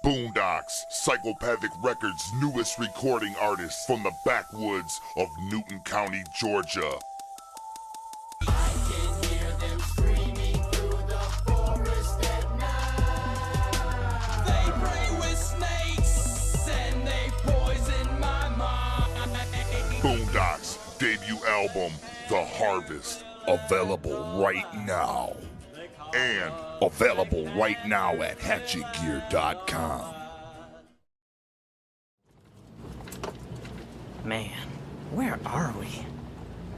Boondox, Psychopathic Records' newest recording artist from the backwoods of Newton County, Georgia. I can hear them screaming through the forest at night. They play with snakes and they poison my mind. Boondox debut album, The Harvest, available right now. And available right now at hatchetgear.com. Man, where are we?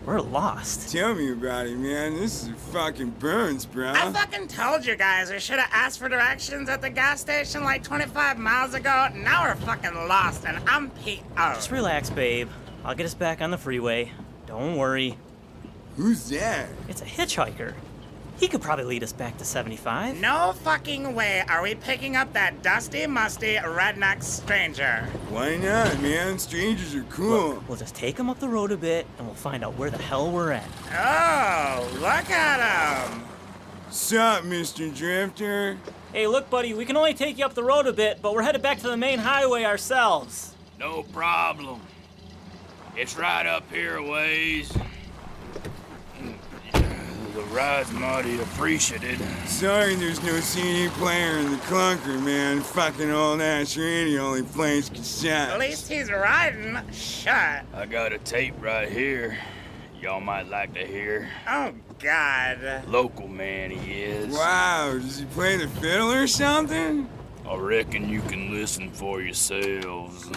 We're lost. Tell me about it, man. This is fucking burns, bro. I fucking told you guys we should have asked for directions at the gas station like 25 miles ago. Now we're fucking lost and I'm Pete. Just relax, babe. I'll get us back on the freeway. Don't worry. Who's that? It's a hitchhiker. He could probably lead us back to 75. No fucking way are we picking up that dusty, musty, redneck stranger. Why not, man? Strangers are cool. Look, we'll just take him up the road a bit, and we'll find out where the hell we're at. Oh, look at him. Sup, Mr. Drifter? Hey, look, buddy, we can only take you up the road a bit, but we're headed back to the main highway ourselves. No problem. It's right up here a ways. The ride's mighty appreciated. Sorry there's no CD player in the clunker, man. Fucking old ass radio only plays cassettes. At least he's riding. Shut. I got a tape right here. Y'all might like to hear. Oh, God. Local man he is. Wow, does he play the fiddle or something? I reckon you can listen for yourselves.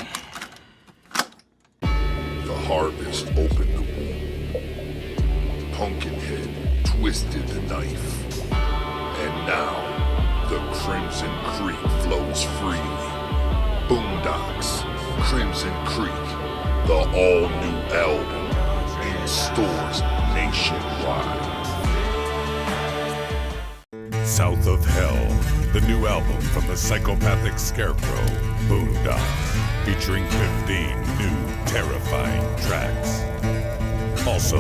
The Harvest opened the womb. Pumpkinhead twisted the knife. And now, the Crimson Creek flows freely. Boondox, Crimson Creek, the all-new album, in stores nationwide. South of Hell, the new album from the Psychopathic Scarecrow, Boondox, featuring 15 new terrifying tracks. Also,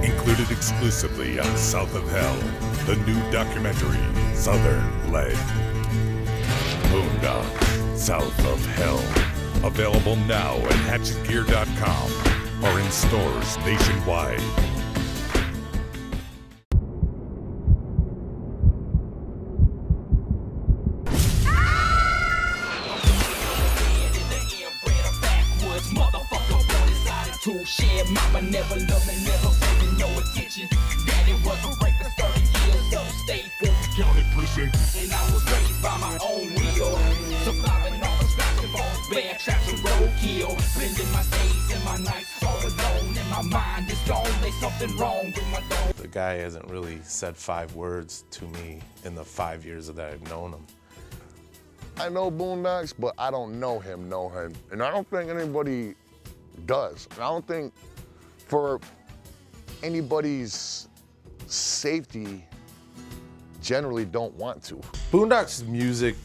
included exclusively on South of Hell, the new documentary, Southern Leg. Boondox, South of Hell. Available now at hatchetgear.com or in stores nationwide. Share mama never loved me, never paid me no attention. Daddy was a rapist, 30 years old, stayed for county prison. And I was raised by my own will, surviving off of basketballs, bear traps and roadkill. Spending my days and my nights all alone, and my mind is gone. There's something wrong with my dog. The guy hasn't really said 5 words to me in the 5 years that I've known him. I know Boondox, but I don't know him. And I don't think anybody does. I don't think for anybody's safety, generally don't want to. Boondox's music,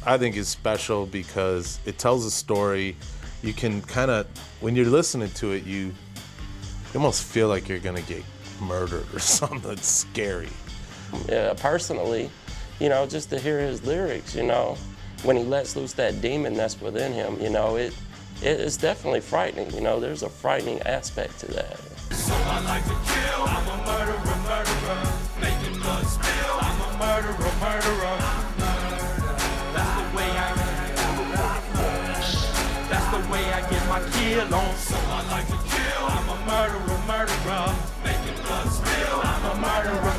I think, is special because it tells a story. You can kind of, when you're listening to it, you almost feel like you're gonna get murdered or something. That's scary. Yeah, personally, you know, just to hear his lyrics, you know, when he lets loose that demon that's within him, you know, it's definitely frightening, you know, there's a frightening aspect to that. So I like to kill, I'm a murderer, making blood spill, I'm a murderer. That's the way I get my kill on. So I like to kill, I'm a murderer, making blood spill, I'm a murderer.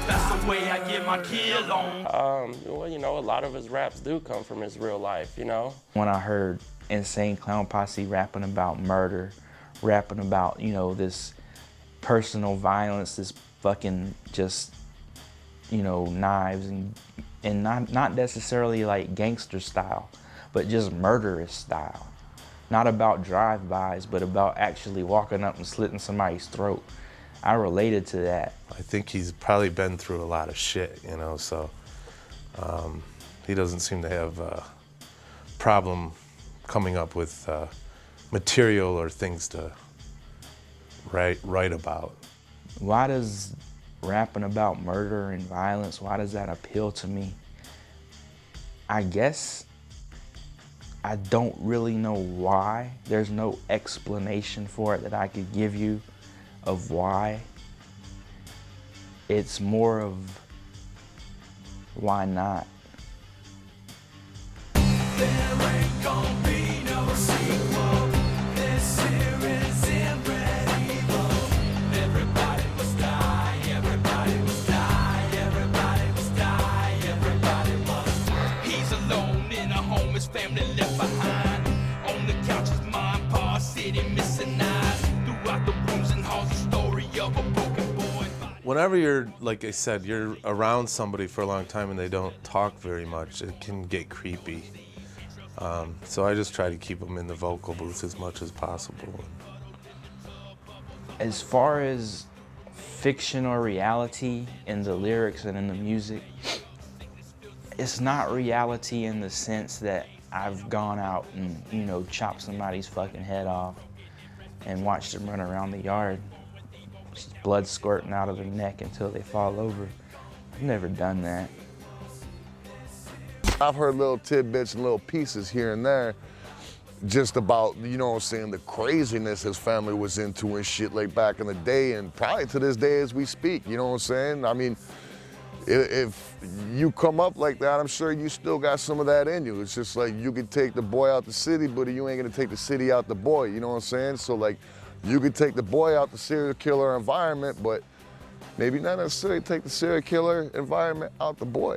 That's the way I get my kill on. Well, you know, a lot of his raps do come from his real life, you know? When I heard Insane Clown Posse rapping about murder, rapping about, you know, this personal violence, this fucking just, you know, knives and not necessarily like gangster style, but just murderous style. Not about drive-bys, but about actually walking up and slitting somebody's throat. I related to that. I think he's probably been through a lot of shit, you know, so he doesn't seem to have a problem coming up with material or things to write about. Why does rapping about murder and violence, why does that appeal to me? I guess I don't really know why. There's no explanation for it that I could give you of why. It's more of why not. There ain't gonna be no sequel. This series inbred evil. Everybody must die, everybody must die, everybody must die, everybody must. He's alone in a home, his family left behind. On the couch, his mom, pa, city missing eyes. Throughout the rooms and halls, the story of a broken boy. Whenever you're, like I said, you're around somebody for a long time and they don't talk very much, it can get creepy. So I just try to keep them in the vocal booth as much as possible. As far as fiction or reality in the lyrics and in the music, it's not reality in the sense that I've gone out and, you know, chopped somebody's fucking head off and watched them run around the yard, just blood squirting out of their neck until they fall over. I've never done that. I've heard little tidbits and little pieces here and there just about, you know what I'm saying, the craziness his family was into and shit like back in the day and probably to this day as we speak, you know what I'm saying? I mean, if you come up like that, I'm sure you still got some of that in you. It's just like you could take the boy out the city, but you ain't gonna take the city out the boy, you know what I'm saying? So like, you could take the boy out the serial killer environment, but maybe not necessarily take the serial killer environment out the boy.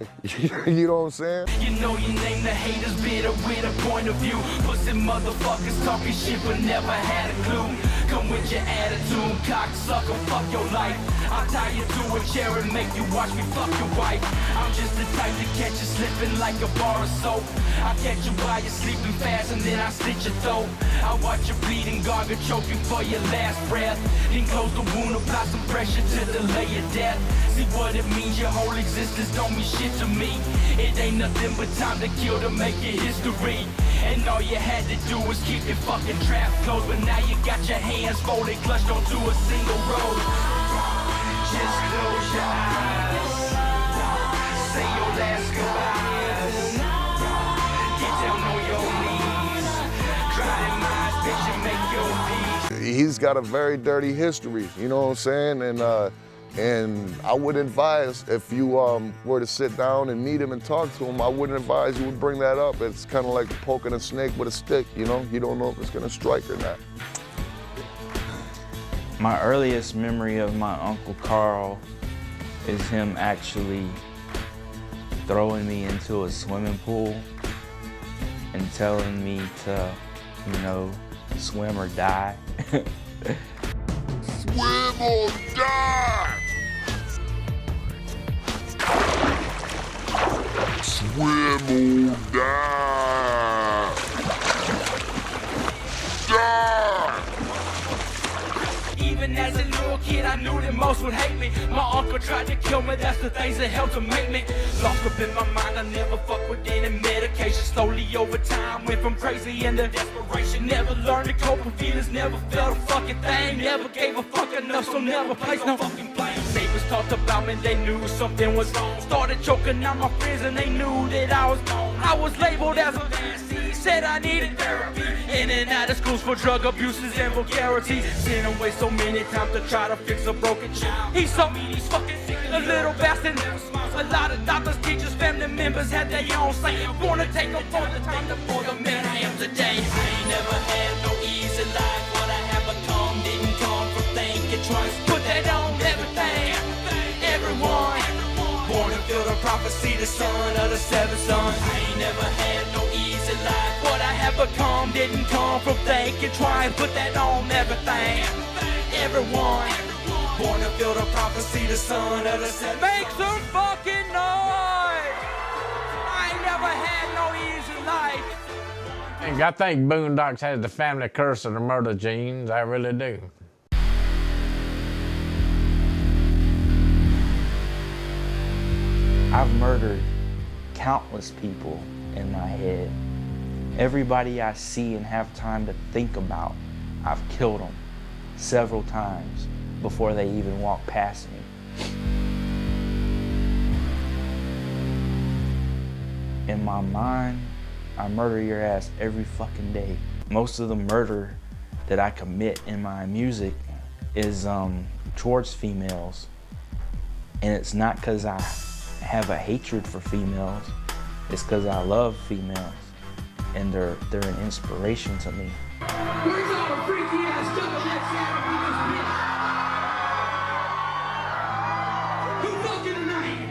You know what I'm saying? You know you name the haters bitter with a point of view. Pussy motherfuckers talking shit but never had a clue. Come with your attitude, cocksucker, fuck your life. I'll tie you to a chair and make you watch me fuck your wife. I'm just the type to catch you slipping like a bar of soap. I'll catch you while you're sleeping fast and then I'll slit your throat. I'll watch you bleeding, gargle, choking for your last breath. Then close the wound, apply some pressure to delay your death. See what it means, your whole existence don't mean shit to me. It ain't nothing but time to kill to make it history. And all you had to do was keep your fucking trap closed. But now you got your hands folded, clutched onto a single road. Just close your eyes, say your last goodbyes. Get down on your knees, try to mind, picture, make your peace. He's got a very dirty history, you know what I'm saying? And I would advise if you were to sit down and meet him and talk to him, I wouldn't advise you would bring that up. It's kind of like poking a snake with a stick, you know? You don't know if it's gonna strike or not. My earliest memory of my Uncle Carl is him actually throwing me into a swimming pool and telling me to, you know, swim or die. Swim or die! Swim or die! Die! Even as a little kid, I knew that most would hate me. My uncle tried to kill me, that's the things that helped to make me. Locked up in my mind, I never fuck with any medication. Slowly over time, went from crazy into desperation. Never learned to cope with feelings, never felt a fucking thing. Never gave a fuck enough, so never placed no fucking blame. Neighbors talked about me, they knew something was wrong. Started choking out my friends and they knew that I was gone. I was labeled as a nasty, said I needed therapy. In and out of schools for drug abuses and vulgarities. Sent away so many times to try to fix a broken child. He saw me, these fucking sick, a little bastard never smiles. A lot of doctors, teachers, family members had their own say. I'm gonna take them for the time to for the man I am today. I ain't never had no easy life. What I have become didn't come from thinking twice. Put that on everything, everyone. Born and filled a prophecy, the son of the seven sons. I ain't never had no easy life. What I have become didn't come from thinking twice. Put that on everything, everyone. Born and filled a prophecy, the son of the seven sons. Make some fucking noise! I ain't never had no easy life. I think Boondox has the family curse of the murder genes. I really do. I've murdered countless people in my head. Everybody I see and have time to think about, I've killed them several times before they even walk past me. in my mind, I murder your ass every fucking day. Most of the murder that I commit in my music is towards females. And it's not because I have a hatred for females, it's because I love females. And they're an inspiration to me. Where's all the freaky ass juggalettes at up in this bitch? Who fucking tonight?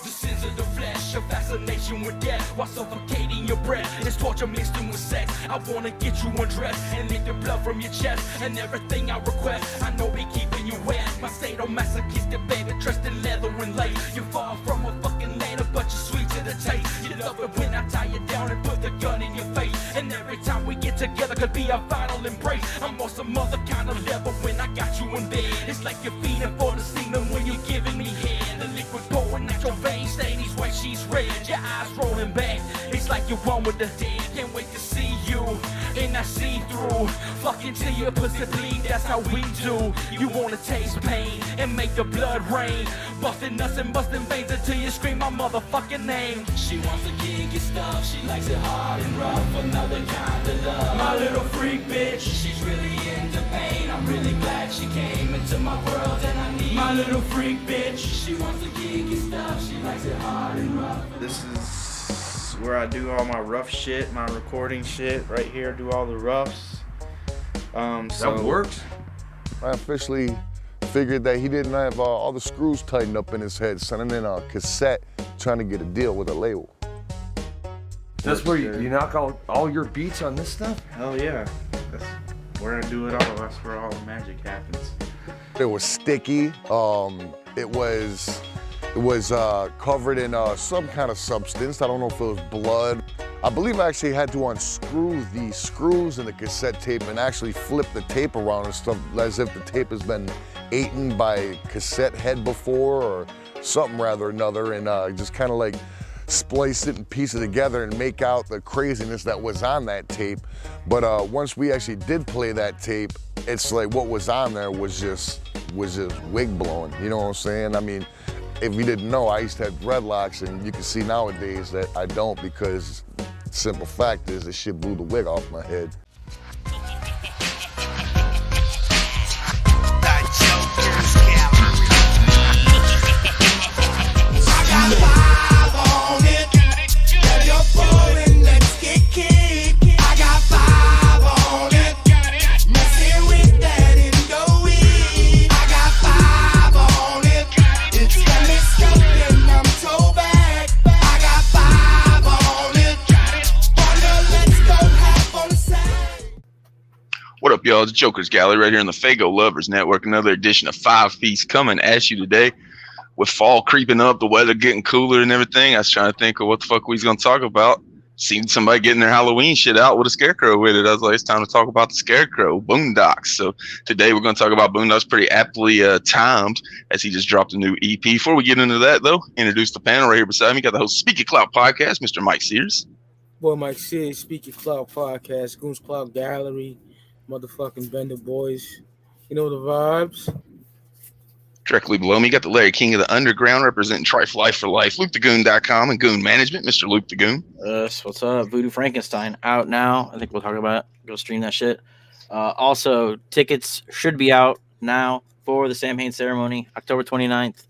The sins of the flesh, a fascination with death, while suffocating your breath. It's torture mixed in with sex. I wanna get you undressed and lick the blood from your chest. And everything I request, I know be keeping you wet. My sadomasochistic baby, dressed in leather and lace. You're far from a fucking later, but you're sweet to the taste. You love it when I tie you down and put the gun in your face. And every time we get together could be our final embrace. I'm on some other kind of level when I got you in bed. It's like you're feeding for the semen when you're giving me head. The liquid going out your veins, stain these white sheets red. Your eyes rolling back, it's like you're one with the dead. Can't wait to see you, and I see through. Fucking till your pussy bleed, that's how we do. You wanna taste pain and make the blood rain. Busting us and busting veins until you scream my motherfucking name. She wants to kinky stuff, she likes it hard and rough. Another kind of love, my little freak bitch. She's really into pain, I'm really glad she came into my world. And I need my little freak bitch. She wants to kinky stuff, she likes it hard and rough. This is where I do all my rough shit, my recording shit. Right here, do all the roughs. That worked. I officially figured that he didn't have all the screws tightened up in his head, sending in a cassette, trying to get a deal with a label. That's where you knock out all your beats on this stuff? Hell yeah. That's where I do it all. That's where all the magic happens. It was sticky. It was covered in some kind of substance. I don't know if it was blood. I believe I actually had to unscrew the screws in the cassette tape and actually flip the tape around and stuff as if the tape has been eaten by cassette head before or something rather another, and just kind of like splice it and piece it together and make out the craziness that was on that tape. But once we actually did play that tape, it's like what was on there was just wig blowing, you know what I'm saying? I mean, if you didn't know, I used to have dreadlocks, and you can see nowadays that I don't, because simple fact is this shit blew the wig off my head. Jokerz Gallery. I got 5 on it. Grab your phone and let's get kicked. I got 5 on it. Messing with that Indo-weed. I got 5 on it. It's got me scoping, I'm so back. I got 5 on it. Wonder, let's go half on the side. What up, y'all? It's Jokerz Gallery right here on the Fago Lovers Network. Another edition of 5 Piece coming at you today. With fall creeping up, the weather getting cooler and everything, I was trying to think of what the fuck we was going to talk about. Seen somebody getting their Halloween shit out with a Scarecrow with it. I was like, it's time to talk about the Scarecrow, Boondox. So today we're going to talk about Boondox, pretty aptly timed, as he just dropped a new EP. Before we get into that, though, introduce the panel right here beside me. Got the host Speak It Clout podcast, Mr. Mike Sears. Boy, Mike Sears, Speak It Clout podcast, Goon's Gallery, motherfucking Bender Boys. You know the vibes. Directly below me, got the Larry King of the Underground, representing Trife Life for Life, LukeTheGoon.com, and Goon Management, Mr. Luke the Goon. What's up? Voodoo Frankenstein out now. I think we'll talk about it. Go stream that shit. Also, tickets should be out now for the Sam Hain ceremony, October 29th.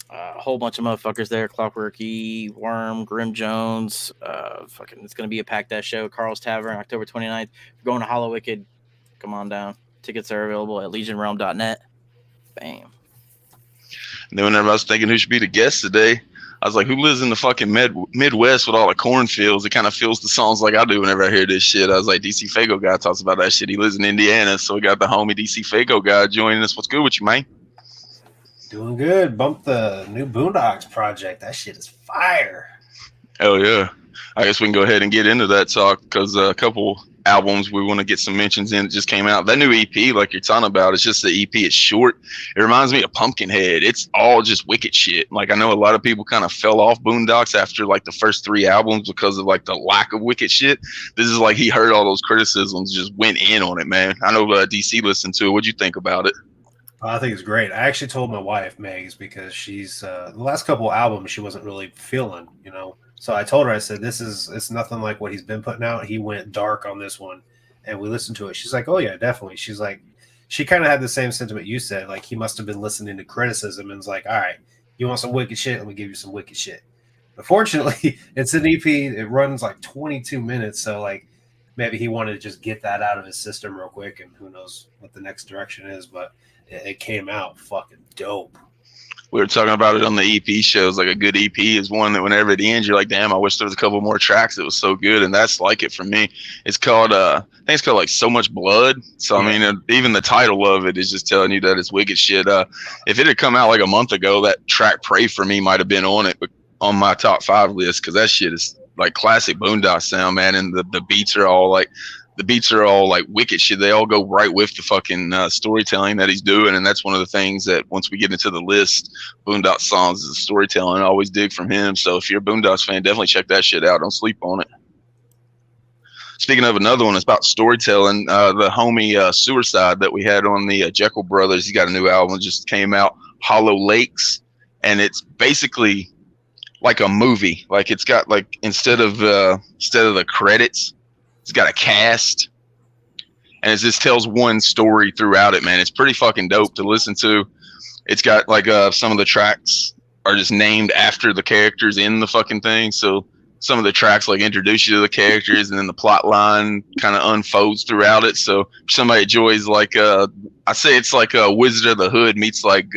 A whole bunch of motherfuckers there. Clockworky, Worm, Grim Jones. It's going to be a packed-ass show. Carl's Tavern, October 29th. If you're going to Hallowicked, come on down. Tickets are available at legionrealm.net. Bam. And then whenever I was thinking who should be the guest today, I was like, who lives in the fucking Midwest with all the cornfields? It kind of feels the songs like I do whenever I hear this shit. I was like, DC Fago guy talks about that shit. He lives in Indiana, so we got the homie DC Fago guy joining us. What's good with you, man? Doing good. Bumped the new Boondox project. That shit is fire. Hell yeah. I guess we can go ahead and get into that talk, because a couple albums we want to get some mentions in that just came out. That new EP, like you're talking about, it's just the EP. It's short. It reminds me of Pumpkinhead. It's all just wicked shit. Like, I know a lot of people kind of fell off Boondox after like the first 3 albums because of like the lack of wicked shit. This is like he heard all those criticisms, just went in on it, man. I know DC listened to it. What'd you think about it? I think it's great. I actually told my wife, Megs, because she's the last couple albums she wasn't really feeling, you know. So I told her, I said, it's nothing like what he's been putting out. He went dark on this one, and we listened to it. She's like, oh yeah, definitely. She's like, she kind of had the same sentiment you said. Like, he must have been listening to criticism and was like, all right, you want some wicked shit? Let me give you some wicked shit. But fortunately, it's an EP. It runs like 22 minutes, so like maybe he wanted to just get that out of his system real quick, and who knows what the next direction is. But it came out fucking dope. We were talking about it on the EP shows. Like, a good EP is one that whenever it ends, you're like, damn, I wish there was a couple more tracks that was so good. And that's like it for me. It's called, I think it's called like So Much Blood. So, I mean, even the title of it is just telling you that it's wicked shit. If it had come out like a month ago, that track Pray For Me might have been on it, but on my top 5 list, because that shit is like classic Boondox sound, man. And the beats are all like, wicked shit. They all go right with the fucking storytelling that he's doing, and that's one of the things that once we get into the list, Boondox songs is the storytelling. I always dig from him. So if you're a Boondox fan, definitely check that shit out. Don't sleep on it. Speaking of another one, it's about storytelling. The homie Suicide that we had on the Jeckel brothers, he got a new album just came out, Hollow Lakes, and it's basically like a movie. Like, it's got like instead of the credits, it's got a cast, and it just tells one story throughout it, man. It's pretty fucking dope to listen to. It's got like some of the tracks are just named after the characters in the fucking thing. So some of the tracks like introduce you to the characters, and then the plot line kind of unfolds throughout it. So if somebody enjoys like I say it's like a Wizard of the Hood meets like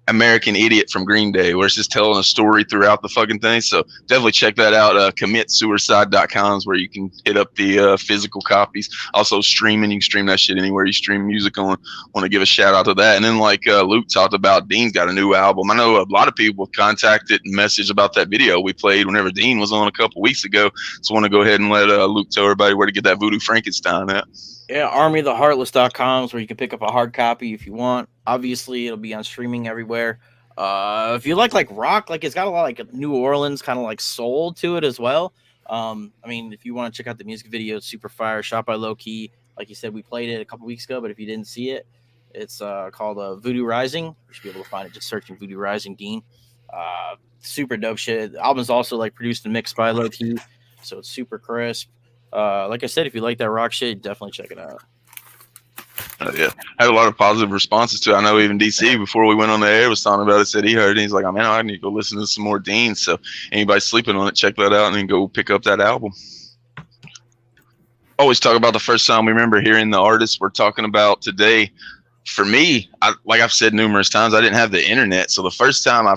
American Idiot from Green Day, where it's just telling a story throughout the fucking thing. So definitely check that out. Commitsuicide.com is where you can hit up the physical copies. Also streaming, you can stream that shit anywhere you stream music on. Want to give a shout out to that. And then like Luke talked about, Dean's got a new album. I know a lot of people have contacted and messaged about that video we played whenever Dean was on a couple weeks ago. So I want to go ahead and let Luke tell everybody where to get that Voodoo Frankenstein at. Yeah, armytheheartless.com is where you can pick up a hard copy if you want. Obviously, it'll be on streaming everywhere. If you like rock, like it's got a lot of like New Orleans kind of like soul to it as well. I mean, if you want to check out the music video, it's super fire. Shot by Low Key. Like you said, we played it a couple weeks ago, but if you didn't see it, it's called Voodoo Rising. You should be able to find it just searching Voodoo Rising Dean. Super dope shit. The album's also like produced and mixed by Low Key, so it's super crisp. Like I said, if you like that rock shit, definitely check it out. Yeah, I had a lot of positive responses to it. I know even DC, before we went on the air, was talking about it, said he heard it. He's like, oh, man, I need to go listen to some more Dean. So anybody sleeping on it, check that out and then go pick up that album. Always talk about the first time we remember hearing the artist we're talking about today. For me, like I've said numerous times, I didn't have the internet. So the first time I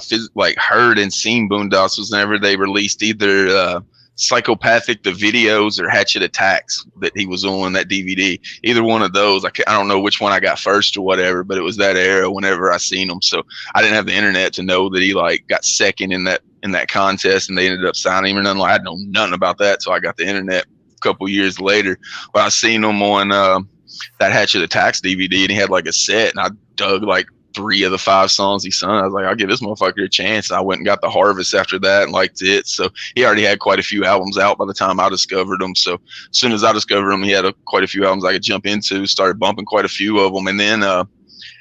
heard and seen Boondox was whenever they released either Psychopathic, the videos, or Hatchet Attacks that he was on that DVD. Either one of those. I don't know which one I got first or whatever, but it was that era whenever I seen him. So I didn't have the internet to know that he like got second in that contest and they ended up signing him or nothing. I had known nothing about that, so I got the internet a couple years later. But I seen him on that Hatchet Attacks DVD, and he had like a set, and I dug like 3 of the 5 songs he sung. I was like, I'll give this motherfucker a chance. I went and got The Harvest after that and liked it. So he already had quite a few albums out by the time I discovered him. So as soon as I discovered him, he had quite a few albums I could jump into, started bumping quite a few of them. And then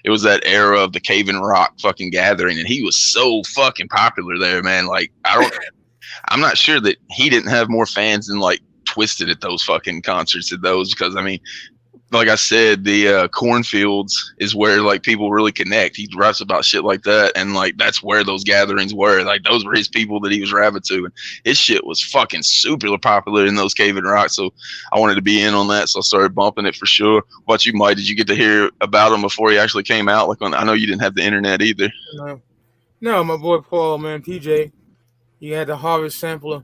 it was that era of the Cave and Rock fucking gathering, and he was so fucking popular there, man. Like, I'm not sure that he didn't have more fans than like TwiZtiD at those fucking concerts at those, because I mean, like I said, the cornfields is where like people really connect. He raps about shit like that, and like that's where those gatherings were. Like those were his people that he was rapping to, and his shit was fucking super popular in those Cave and Rock. So I wanted to be in on that, so I started bumping it for sure. What you might did you get to hear about him before he actually came out? Like I know you didn't have the internet either. No, my boy Paul, man, PJ, he had the Harvest sampler,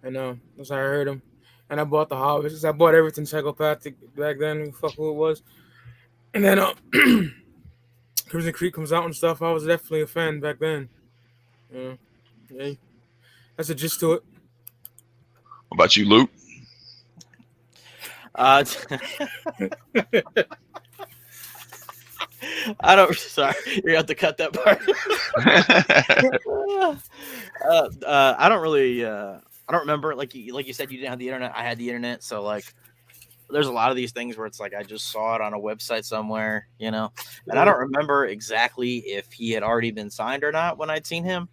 and that's how I heard him. And I bought the Harvest. I bought everything Psychopathic back then. Fuck who it was. And then Crimson Creek comes out and stuff. I was definitely a fan back then. Yeah. That's the gist to it. What about you, Luke? I don't. Sorry, you're gonna have to cut that part. I don't really. I don't remember. Like you said, you didn't have the internet. I had the internet, so like there's a lot of these things where it's like I just saw it on a website somewhere, you know, and I don't remember exactly if he had already been signed or not when I'd seen him,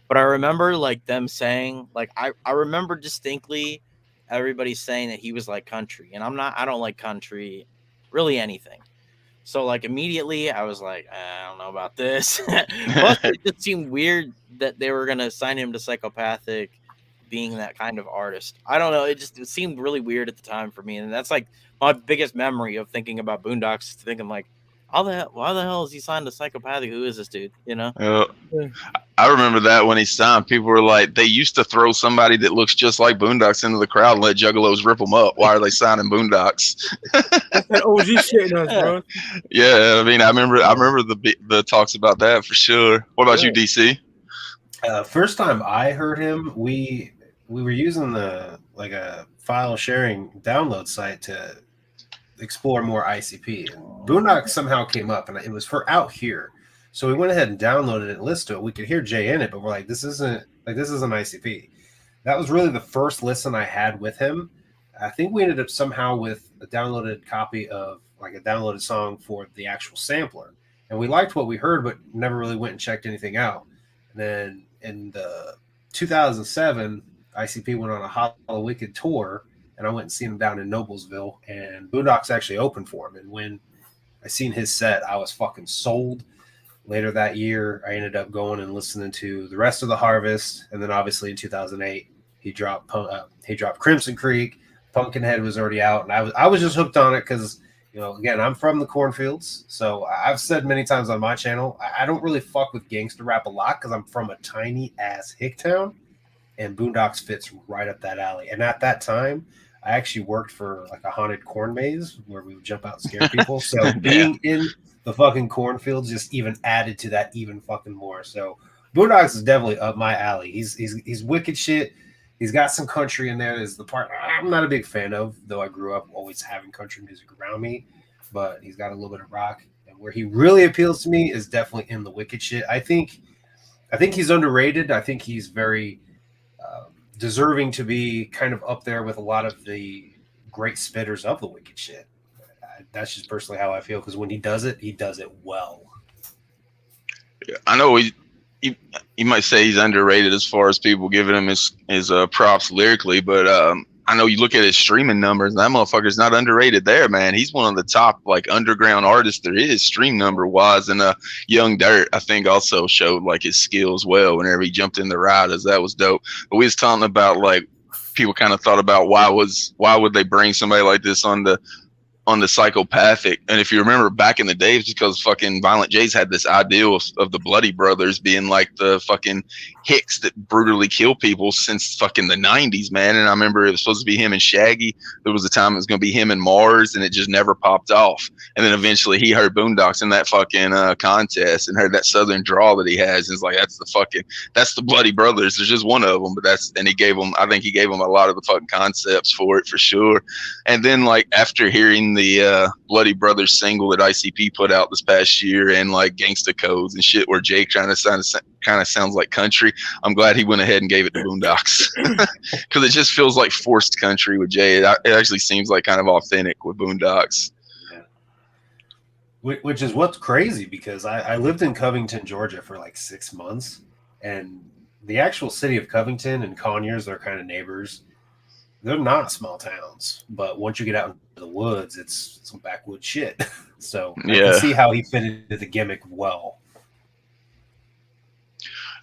but I remember like them saying, like I remember distinctly everybody saying that he was like country, and I don't like country, really anything. So like immediately I was like, I don't know about this. Plus, it just seemed weird that they were gonna sign him to Psychopathic, being that kind of artist. I don't know. It seemed really weird at the time for me, and that's like my biggest memory of thinking about Boondox. Thinking like, why the hell is he signed to Psychopathic? Who is this dude? You know? I remember that when he signed, people were like, they used to throw somebody that looks just like Boondox into the crowd and let Juggalos rip them up. Why are they signing Boondox? That's that OG shit, bro. Yeah, I mean, I remember the talks about that for sure. What about you, DC? First time I heard him, we were using a file sharing download site to explore more ICP. And Boondox somehow came up, and it was for Out Here. So we went ahead and downloaded it and listened to it. We could hear Jay in it, but we're like, this isn't ICP. That was really the first listen I had with him. I think we ended up somehow with a downloaded copy of like a downloaded song for the actual sampler. And we liked what we heard, but never really went and checked anything out. And then in the 2007, ICP went on a Hallowicked tour, and I went and seen him down in Noblesville, and Boondox actually opened for him. And when I seen his set, I was fucking sold. Later that year, I ended up going and listening to the rest of the Harvest, and then obviously in 2008, he dropped Crimson Creek. Pumpkinhead was already out, and I was just hooked on it because, you know, again, I'm from the cornfields, so I've said many times on my channel, I don't really fuck with gangster rap a lot because I'm from a tiny ass hick town, and Boondox fits right up that alley. And at that time, I actually worked for like a haunted corn maze where we would jump out and scare people. So being in the fucking cornfields just even added to that even fucking more. So Boondox is definitely up my alley. He's wicked shit. He's got some country in there. There's the part I'm not a big fan of, though I grew up always having country music around me, but he's got a little bit of rock. And where he really appeals to me is definitely in the wicked shit. I think he's underrated. I think he's very deserving to be kind of up there with a lot of the great spitters of the wicked shit. That's just personally how I feel, because when he does it well. Yeah, I know you might say he's underrated as far as people giving him his props lyrically, but I know you look at his streaming numbers, and that motherfucker's not underrated there, man. He's one of the top like underground artists there is, stream number wise. And Young Dirt, I think, also showed like his skills well whenever he jumped in the riders. That was dope. But we was talking about like people kind of thought about why would they bring somebody like this on the Psychopathic. And if you remember back in the day, it's because fucking Violent J's had this ideal of the Bloody Brothers being like the fucking hicks that brutally kill people since fucking the 90s, man. And I remember it was supposed to be him and Shaggy. There was a time it was going to be him and Mars, and it just never popped off. And then eventually he heard Boondox in that fucking contest and heard that southern drawl that he has, and it's like, that's the Bloody Brothers. There's just one of them, but I think he gave him a lot of the fucking concepts for it for sure. And then like after hearing the Bloody Brothers single that ICP put out this past year, and like Gangsta Codes and shit where Jake kind of sounds like country, I'm glad he went ahead and gave it to Boondox, because it just feels like forced country with Jay. It actually seems like kind of authentic with Boondox. Yeah. Which is what's crazy, because I lived in Covington, Georgia for like 6 months, and the actual city of Covington and Conyers are kind of neighbors. They're not small towns, but once you get out into the woods, it's some backwoods shit. So I can see how he fit into the gimmick well.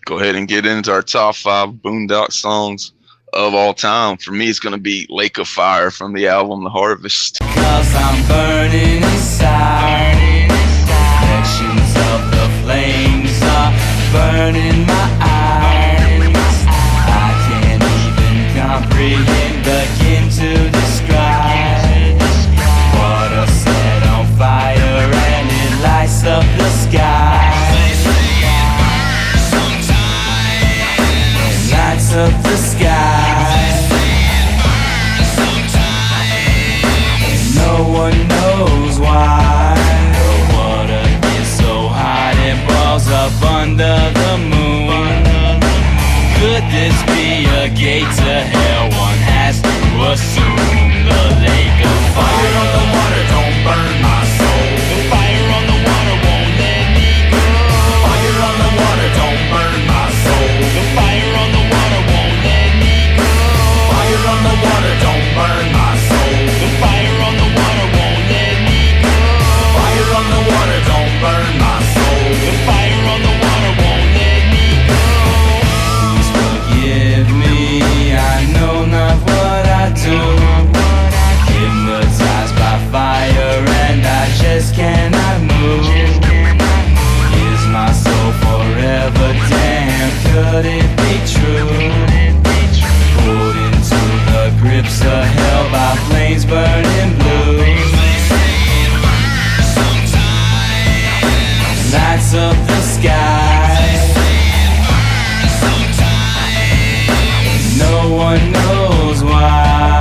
Go ahead and get into our top 5 Boondox songs of all time. For me, it's going to be Lake of Fire from the album The Harvest. 'Cause I'm burning inside. Reflections of the flames are burning my eyes. I can't even comprehend, begin to describe what I set on fire, and it lights up the sky. It lights up the sky. And no one knows why. The water gets so hot it boils up under the moon. Could this be a gate to hell? One has to assume. The lake of fire. lights up the sky. No one knows why.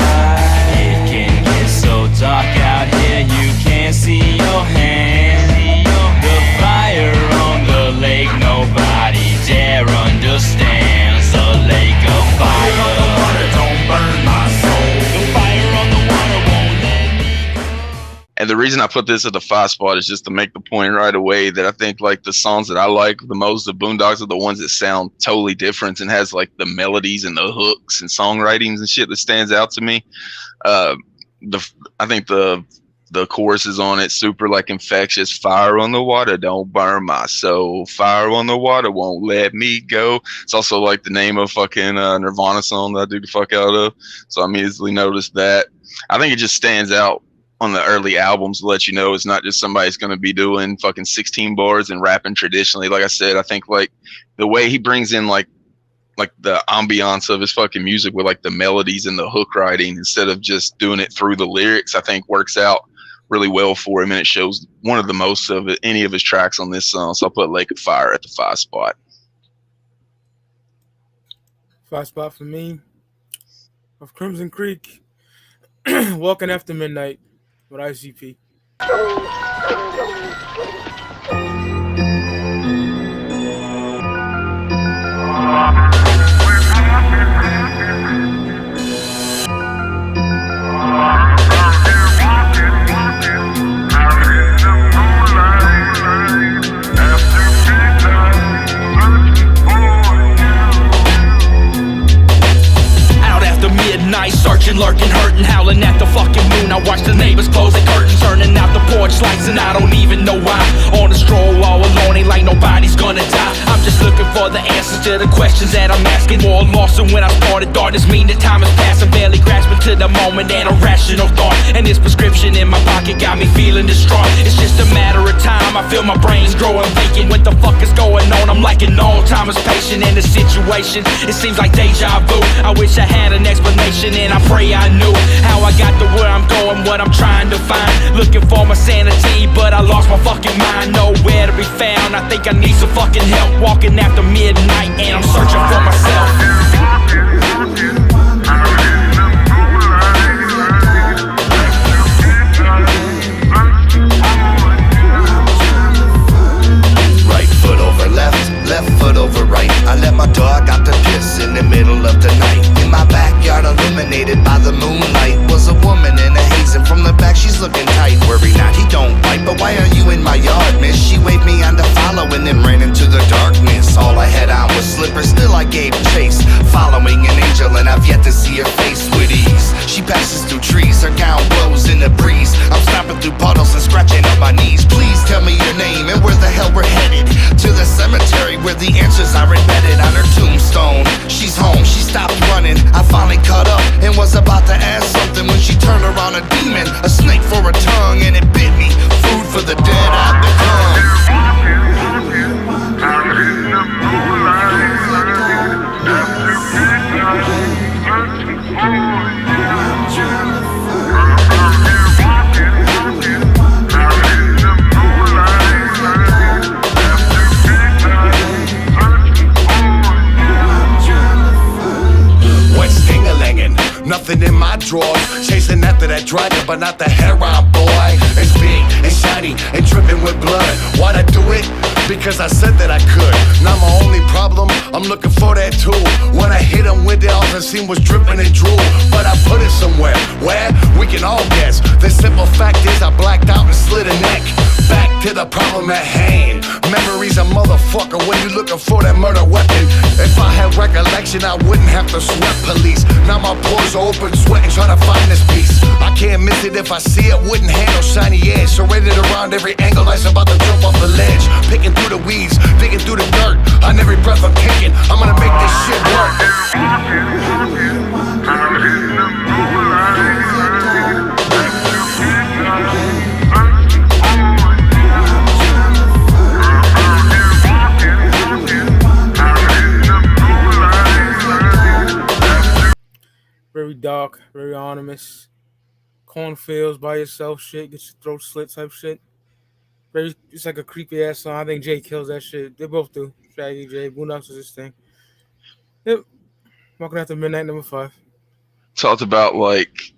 It can get so dark out here you can't see your hand. The fire on the lake nobody dare understands. The lake of fire on the water don't burn my soul. The fire on the water won't let me go. And the reason I put this at the 5 spot is just to make the point right away that I think like the songs that I like the most, the Boondox, are the ones that sound totally different and has like the melodies and the hooks and songwritings and shit that stands out to me. I think the choruses on it super like infectious. Fire on the water don't burn my soul. Fire on the water won't let me go. It's also like the name of fucking Nirvana song that I do the fuck out of. So I immediately noticed that. I think it just stands out on the early albums to let you know it's not just somebody's going to be doing fucking 16 bars and rapping traditionally. Like I said, I think like the way he brings in like the ambiance of his fucking music with like the melodies and the hook writing instead of just doing it through the lyrics, I think works out really well for him, and it shows one of the most of any of his tracks on this song. So I'll put Lake of Fire at the 5 spot. 5 spot for me of Crimson Creek. Walking After Midnight with ICP. Midnight, searching, lurking, hurting, howling at the fucking moon. I watch the neighbors close their curtains, turning out the porch lights, and I don't even know why. On a stroll all alone, ain't like nobody's gonna die. I'm just looking for the answers to the questions that I'm asking. More lost than when I started. Darkness mean that time is passing, barely grasping to the moment and a rational thought. And this prescription in my pocket got me feeling distraught. It's just a matter of time. I feel my brain's growing vacant. What the fuck is going on? I'm like an old-timer's patient in the situation. It seems like deja vu. I wish I had an explanation, and I pray I knew how I got to where I'm going, what I'm trying to find. Looking for my sanity, but I lost my fucking mind. Nowhere to be found. I think I need some fucking help. Walking after midnight, and I'm searching for myself. Left foot over right. I let my dog out to piss in the middle of the night. In my backyard, illuminated by the moonlight, was a woman in a haze, and from the back she's looking tight. Worry not, he don't bite, but why are you in my yard, miss? She waved me on to follow and then ran into the darkness. All I had on was slippers, still I gave chase, following an angel, and I've yet to see her face with ease. She passes through trees, her gown blows in the breeze. I'm stomping through puddles and scratching up my knees. Please tell me your name and where the hell we're headed. To the cemetery where the answers are embedded on her tombstone. She's home, she stopped running. I finally caught up and was about to ask something when she turned around a demon, a snake for a tongue, and it bit me. Food for the dead I've become. Nothing in my drawers, chasing after that dragon, but not the heron boy. It's big and shiny and dripping with blood. Why'd I do it? Because I said that I could. Now my only problem, I'm looking for that tool. When I hit him with it, all I seen was dripping and drool. But I put it somewhere, where? We can all guess. The simple fact is I blacked out and slit a neck. Back to the problem at hand. Memory's a motherfucker when you're looking for that murder weapon. If I had recollection, I wouldn't have to sweat police. Now my pores are open, sweating, trying to find this piece. I can't miss it if I see it, wouldn't handle shiny edge. Surrounded around every angle, like I'm about to jump off the ledge. Picking through the weeds, digging through the dirt. On every breath I'm taking, I'm gonna make this shit work. Very dark, very ominous. Cornfields by yourself shit, get your throat slit type shit. Very, it's like a creepy ass song. I think Jay kills that shit. They both do. Shaggy, Jay, Boondox was his thing. Yep. Walking After Midnight, number 5. Talked about like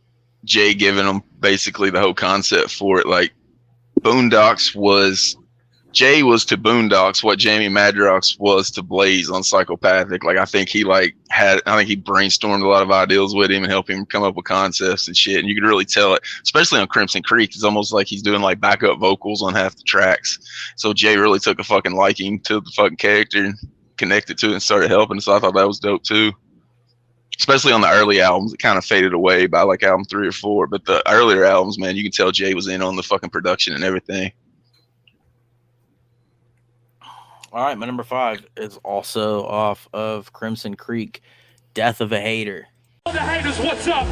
Jay giving them basically the whole concept for it. Like Boondox was Jay was to Boondox what Jamie Madrox was to Blaze on Psychopathic. Like I think he brainstormed a lot of ideas with him and helped him come up with concepts and shit. And you could really tell it, especially on Crimson Creek. It's almost like he's doing like backup vocals on half the tracks. So Jay really took a fucking liking to the fucking character and connected to it and started helping. So I thought that was dope too. Especially on the early albums, it kind of faded away by like album 3 or 4. But the earlier albums, man, you can tell Jay was in on the fucking production and everything. All right, my number 5 is also off of Crimson Creek, Death of a Hater. The haters, what's up?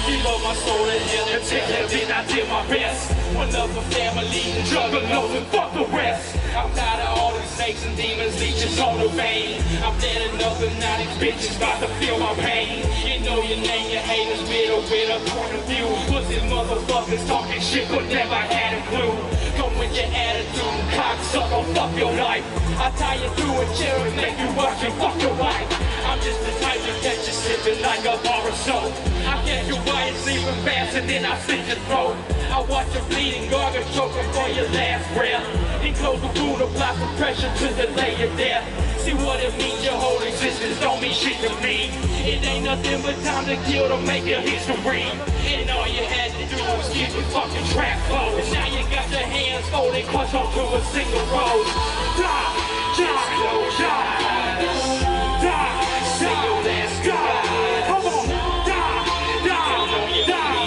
Give up my soul to hell and take that, then I did my best. One love for family, juggalos and fuck the rest. I'm tired of all these snakes and demons, leeches on the vein. I'm dead enough and now these bitches about to feel my pain. You know your name, your haters bitter with a point of view. Pussy motherfuckers talking shit but never had a clue. Come with your attitude, cocksucker, fuck your life. I tie you through a chair and make you watch and fuck your wife. I'm just the type to catch you sipping like a bar of soap. I catch you while you're sleeping fast and then I slit your throat. I watch you bleeding, gargle choking for your last breath. Then close the wound, apply some pressure to delay your death. See what it means, your whole existence don't mean shit to me. It ain't nothing but time to kill to make a history. And all you had to do was get your fucking trap closed. And now you got your hands folded, clutch onto a single rose. Die, just close your eyes. Die, say your last goodbye. Come on, die, die, die.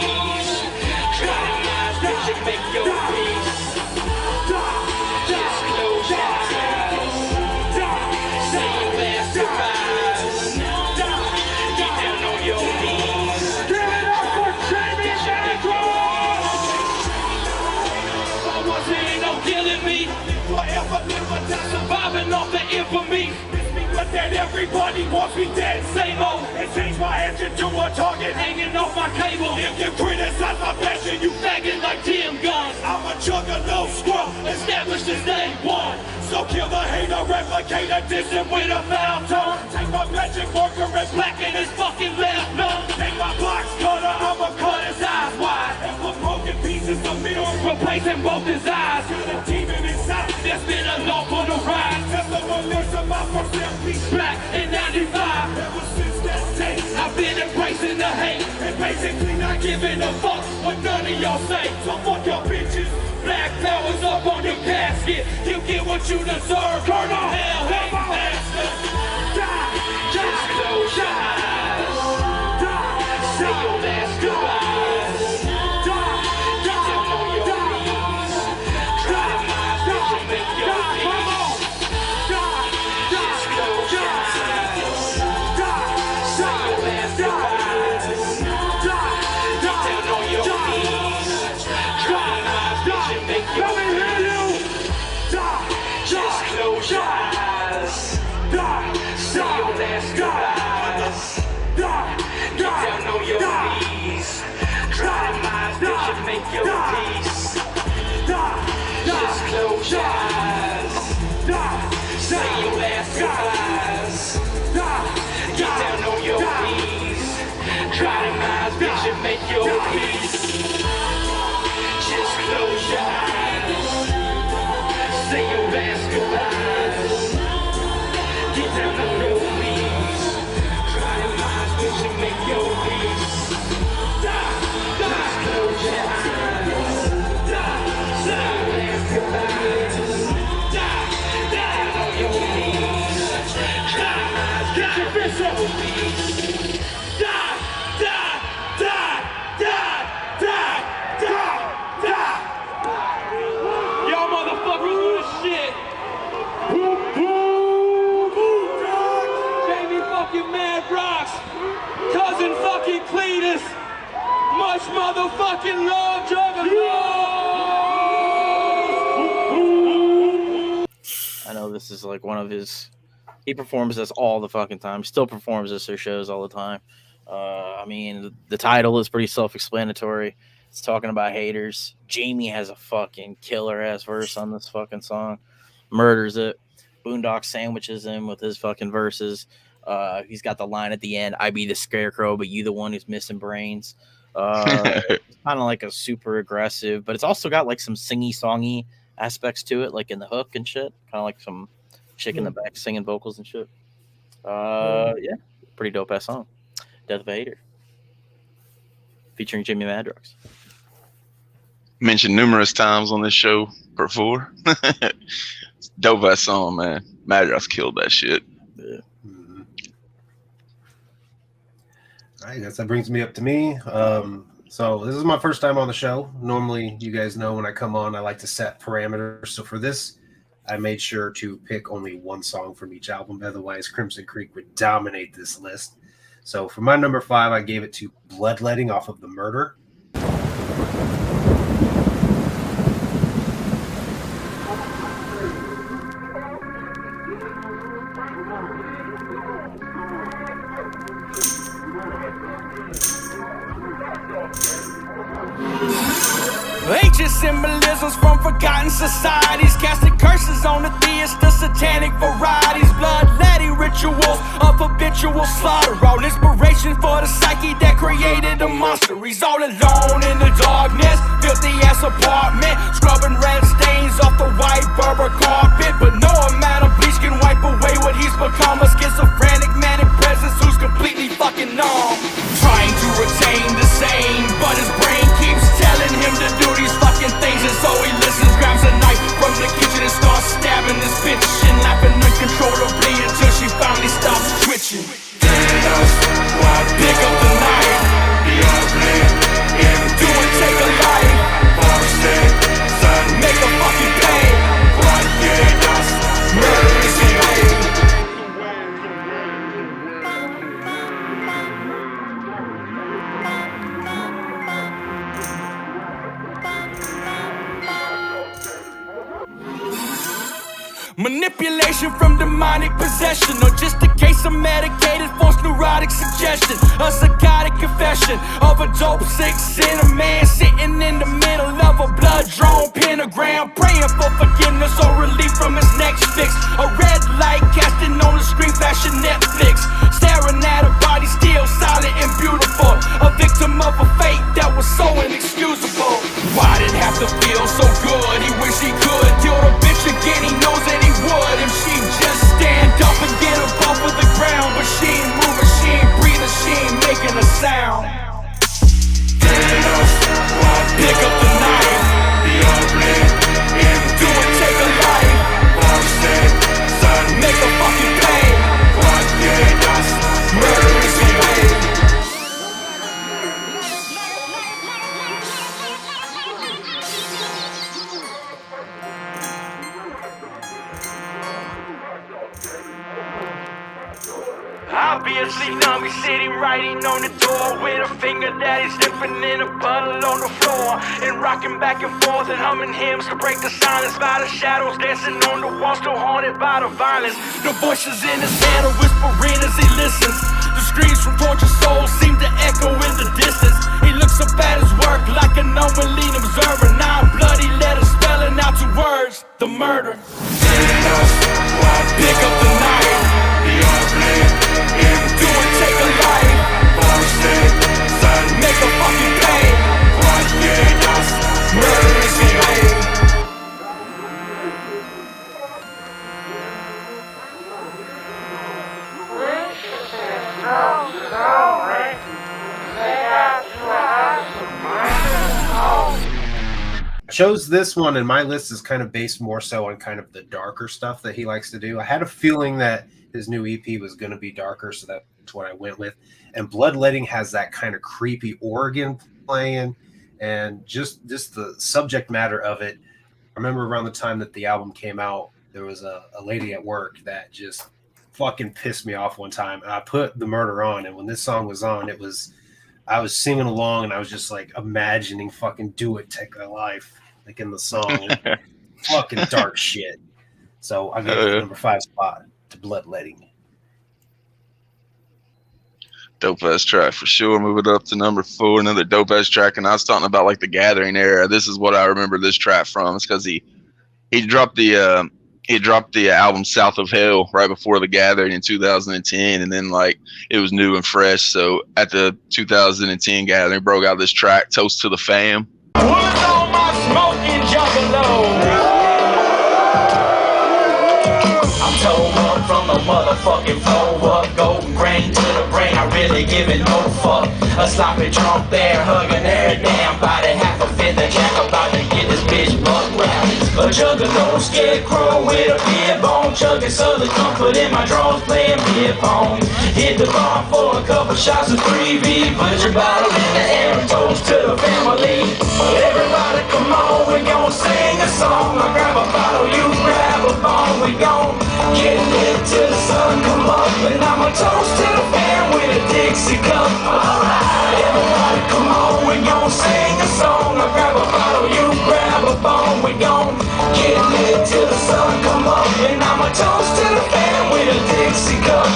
Try to mind that you make your peace. Die, just close your eyes. Die, say your last goodbye. Die, get down on your knees. Give it up for Jamie Madrox! Was it ain't no killing me? Forever live or die, surviving off the infamy. But that everybody wants me dead, same old. And change my engine to a target hanging off my cable. If you criticize my passion, you faggot like Tim Guns. I'm a juggalo scrub, established as day one. So kill the hater, replicate a distant with a foul tone. Take my magic marker and blacken his fucking left nose. Take my box cutter, I'ma cut his eyes wide. And put broken pieces of middle, replacing both his eyes. Got a demon inside, that's been along for the ride. Testimonies of my first piece back in 95. Ever since that day, I've been embracing the hate. And basically not giving a fuck what none of y'all say. So fuck y'all bitches. Black power's up on your casket. You get what you deserve. Colonel Hell, hate master. Die, just close your eyes. Die, say your last goodbyes. Die, get down on your knees. Try to mind that you make your peace. Die, just close your eyes. Die, say your last goodbyes. Die, get down on your knees. Try to mind that you make your peace. Die, just close your eyes. Die, say your last goodbyes. Die, get down on your knees. Try to mind that you make your peace. Die, just close your eyes. Die, say your last goodbyes. Die, get down on your knees. Try to mind that you make your peace. Just close your eyes. Say your last goodbyes. Get down on your knees. Try to mind that you make your peace. Die, just close your eyes. Die, say your last goodbyes. Die, down on your knees. Try to mind that you make your peace. Die, die, die, die, die, die, die. Y'all motherfuckers with a shit. Jamie fucking Madrox. Cousin fucking Cletus. Much motherfucking love, Juggalos. I know this is like one of his. He performs this all the fucking time. Still performs this at shows all the time. I mean, the title is pretty self-explanatory. It's talking about haters. Jamie has a fucking killer ass verse on this fucking song. Murders it. Boondox sandwiches him with his fucking verses. He's got the line at the end, I be the Scarecrow, but you the one who's missing brains. It's kind of like a super aggressive, but it's also got like some singy-songy aspects to it, like in the hook and shit. Kind of like some chick in the back singing vocals and shit. Yeah, pretty dope-ass song. Death of a Hater. Featuring Jimmy Madrox. Mentioned numerous times on this show before. Dope ass song, man. Madrox killed that shit. Yeah. All right, guess that brings me up to me. So this is my first time on the show. Normally, you guys know when I come on, I like to set parameters. So for this, I made sure to pick only one song from each album. Otherwise, Crimson Creek would dominate this list. So for my number 5, I gave it to Bloodletting off of The Murder. Ancient symbolisms from forgotten societies, casting curses on the theists, the satanic varieties, bloodletting rituals of habitual slaughter, all inspiration for the psyche that created the monster. He's all alone in the darkness, filthy ass apartment, scrubbing red stains off the white Berber carpet, but no amount of bleach can wipe away what he's become, a schizophrenic manic presence who's completely fucking numb, trying to retain the same, but his brain keeps telling him to do these fucking things, and so he listens, grabs a knife from the kitchen and starts stabbing this bitch and laughing uncontrollably until she finally stops twitching. Pick up the knife, do and take a life, make a fucking pay, murder is the way. Manipulation from demonic possession, or just a case of medicated false neurotic suggestion. A psychotic confession of a dope sick sinner man sitting in the middle of a blood-drawn pentagram, praying for forgiveness or relief from his next fix. A red light casting on the screen, fashion Netflix, staring at a body still silent and beautiful, a victim of a fate that was so inexcusable. Why did it have to feel so good? He wish he could kill the bitch again. He knows that he would if she just stand up and get up off of the ground, but she ain't moving, she ain't breathing, she ain't making a sound. Pick up the knife, do and take a life, make a fucking pay, murder is the way. Obviously numb, he's sitting writing on the door with a finger that he's dipping in a puddle on the floor and rocking back and forth and humming hymns to break the silence by the shadows dancing on the wall, still haunted by the violence. The voices in his head are whispering as he listens. The screams from tortured souls seem to echo in the distance. He looks up at his work like an unwilling observer. Now bloody letters spelling out 2 words: the murder. Pick up the knife, do and take a life, make a fucking pay, murder is the way. I chose this one, and my list is kind of based more so on kind of the darker stuff that he likes to do. I had a feeling that his new EP was going to be darker, so that's what I went with. And Bloodletting has that kind of creepy organ playing, and just the subject matter of it. I remember around the time that the album came out, there was a lady at work that just fucking pissed me off one time. And I put The Murder on, and when this song was on, I was singing along, and I was just like imagining fucking Do It, Take a Life, like in the song. Fucking dark shit. So I gave it the number 5 spot to Bloodletting. Dope ass track for sure. Move it up to number 4. Another dope ass track. And I was talking about like the Gathering era. This is what I remember this track from. It's because he dropped the album South of Hell right before the Gathering in 2010, and then like it was new and fresh. So at the 2010 Gathering, broke out this track, Toast to the Fam. What's all my smoking juggalo? I'm told up from the motherfucking floor up, golden grain to the brain, I really give it no fuck. A sloppy drunk there, hugging every damn body, half a fit the jack about to get this bitch buck rallies. A juggalo, scarecrow with a beer bone, chugging southern comfort in my drawers, playing beer pong. Hit the bar for a couple shots of 3V, put your bottle in the air and toast to the family. Everybody come on, we gon' sing a song. I grab a bottle, you grab a bong, we gon' get lit till the sun come up. And I'ma toast to the fam with a Dixie cup. Alright, everybody come on, we gon' sing a song. I grab a bottle, you grab a bong, we gon' get lit till the sun come up. And I'ma toast to the fam with a Dixie cup.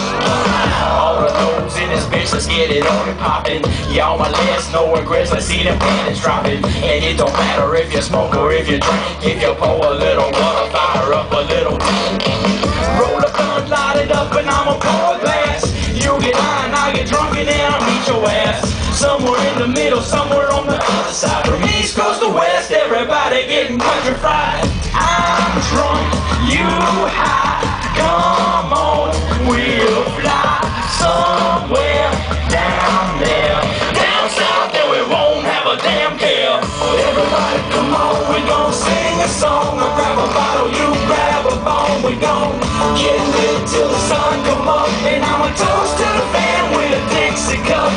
All of those in this bitch, let's get it on and poppin'. Y'all my last, no regrets, let's see them cannons dropping. And it don't matter if you smoke or if you drink. If you pour a little water, fire up a little roll a blunt, light it up, and I'ma pour a glass. You get high and I get drunk and then I'll meet your ass. Somewhere in the middle, somewhere on the other side. From east coast to west, everybody getting country fried. I'm drunk, you high. Come on, we'll fly somewhere down there. Down south, there we won't have a damn care. Everybody come on, we gon' sing a song. I grab a bottle, you grab a bone. We gon' get lit till the sun come up. And I'ma toast to the fam with a Dixie cup.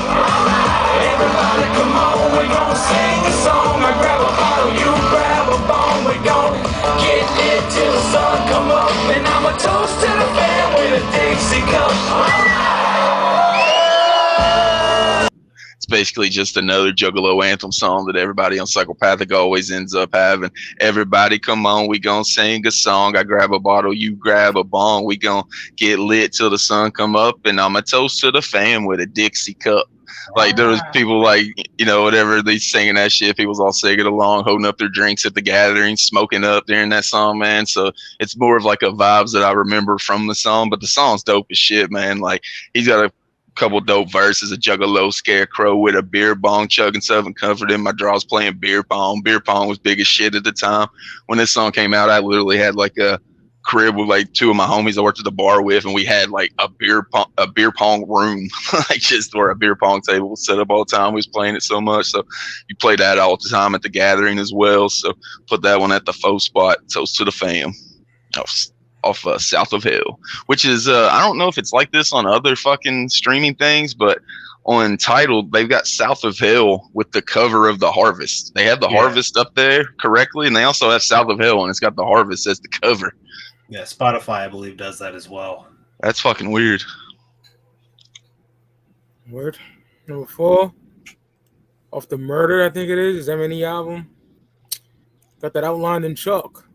Everybody come on, we gon' sing a song. I grab a bottle, you grab a bone. We gon' get lit till the sun come up. And I'ma toast to the fam with a Dixie cup. It's basically just another Juggalo anthem song that everybody on Psychopathic always ends up having. Everybody come on, we gon' sing a song. I grab a bottle, you grab a bong. We gon' get lit till the sun come up. And I'ma toast to the fam with a Dixie cup. Like there was people like, you know, whatever, they singing that shit. People was all singing along, holding up their drinks at the Gathering, smoking up during that song, man. So it's more of like a vibes that I remember from the song. But the song's dope as shit, man. Like he's got a couple dope verses. A juggalo, scarecrow with a beer bong, chugging Southern Comfort in my drawers, playing beer pong. Beer pong was big as shit at the time. When this song came out, I literally had like a crib with like 2 of my homies I worked at the bar with, and we had like a beer pong room, like just where a beer pong table was set up all the time. We was playing it so much, so you play that all the time at the Gathering as well. So put that one at the faux spot. Toast to the fam. Off South of Hell, which is I don't know if it's like this on other fucking streaming things, but on Tidal they've got South of Hell with the cover of the Harvest. They have the Harvest up there correctly, and they also have South of Hell and it's got the Harvest as the cover. Yeah, Spotify I believe does that as well. That's fucking weird. Word. Number 4, off the Murder, I think it is. Is that any album? Got that outlined in chalk.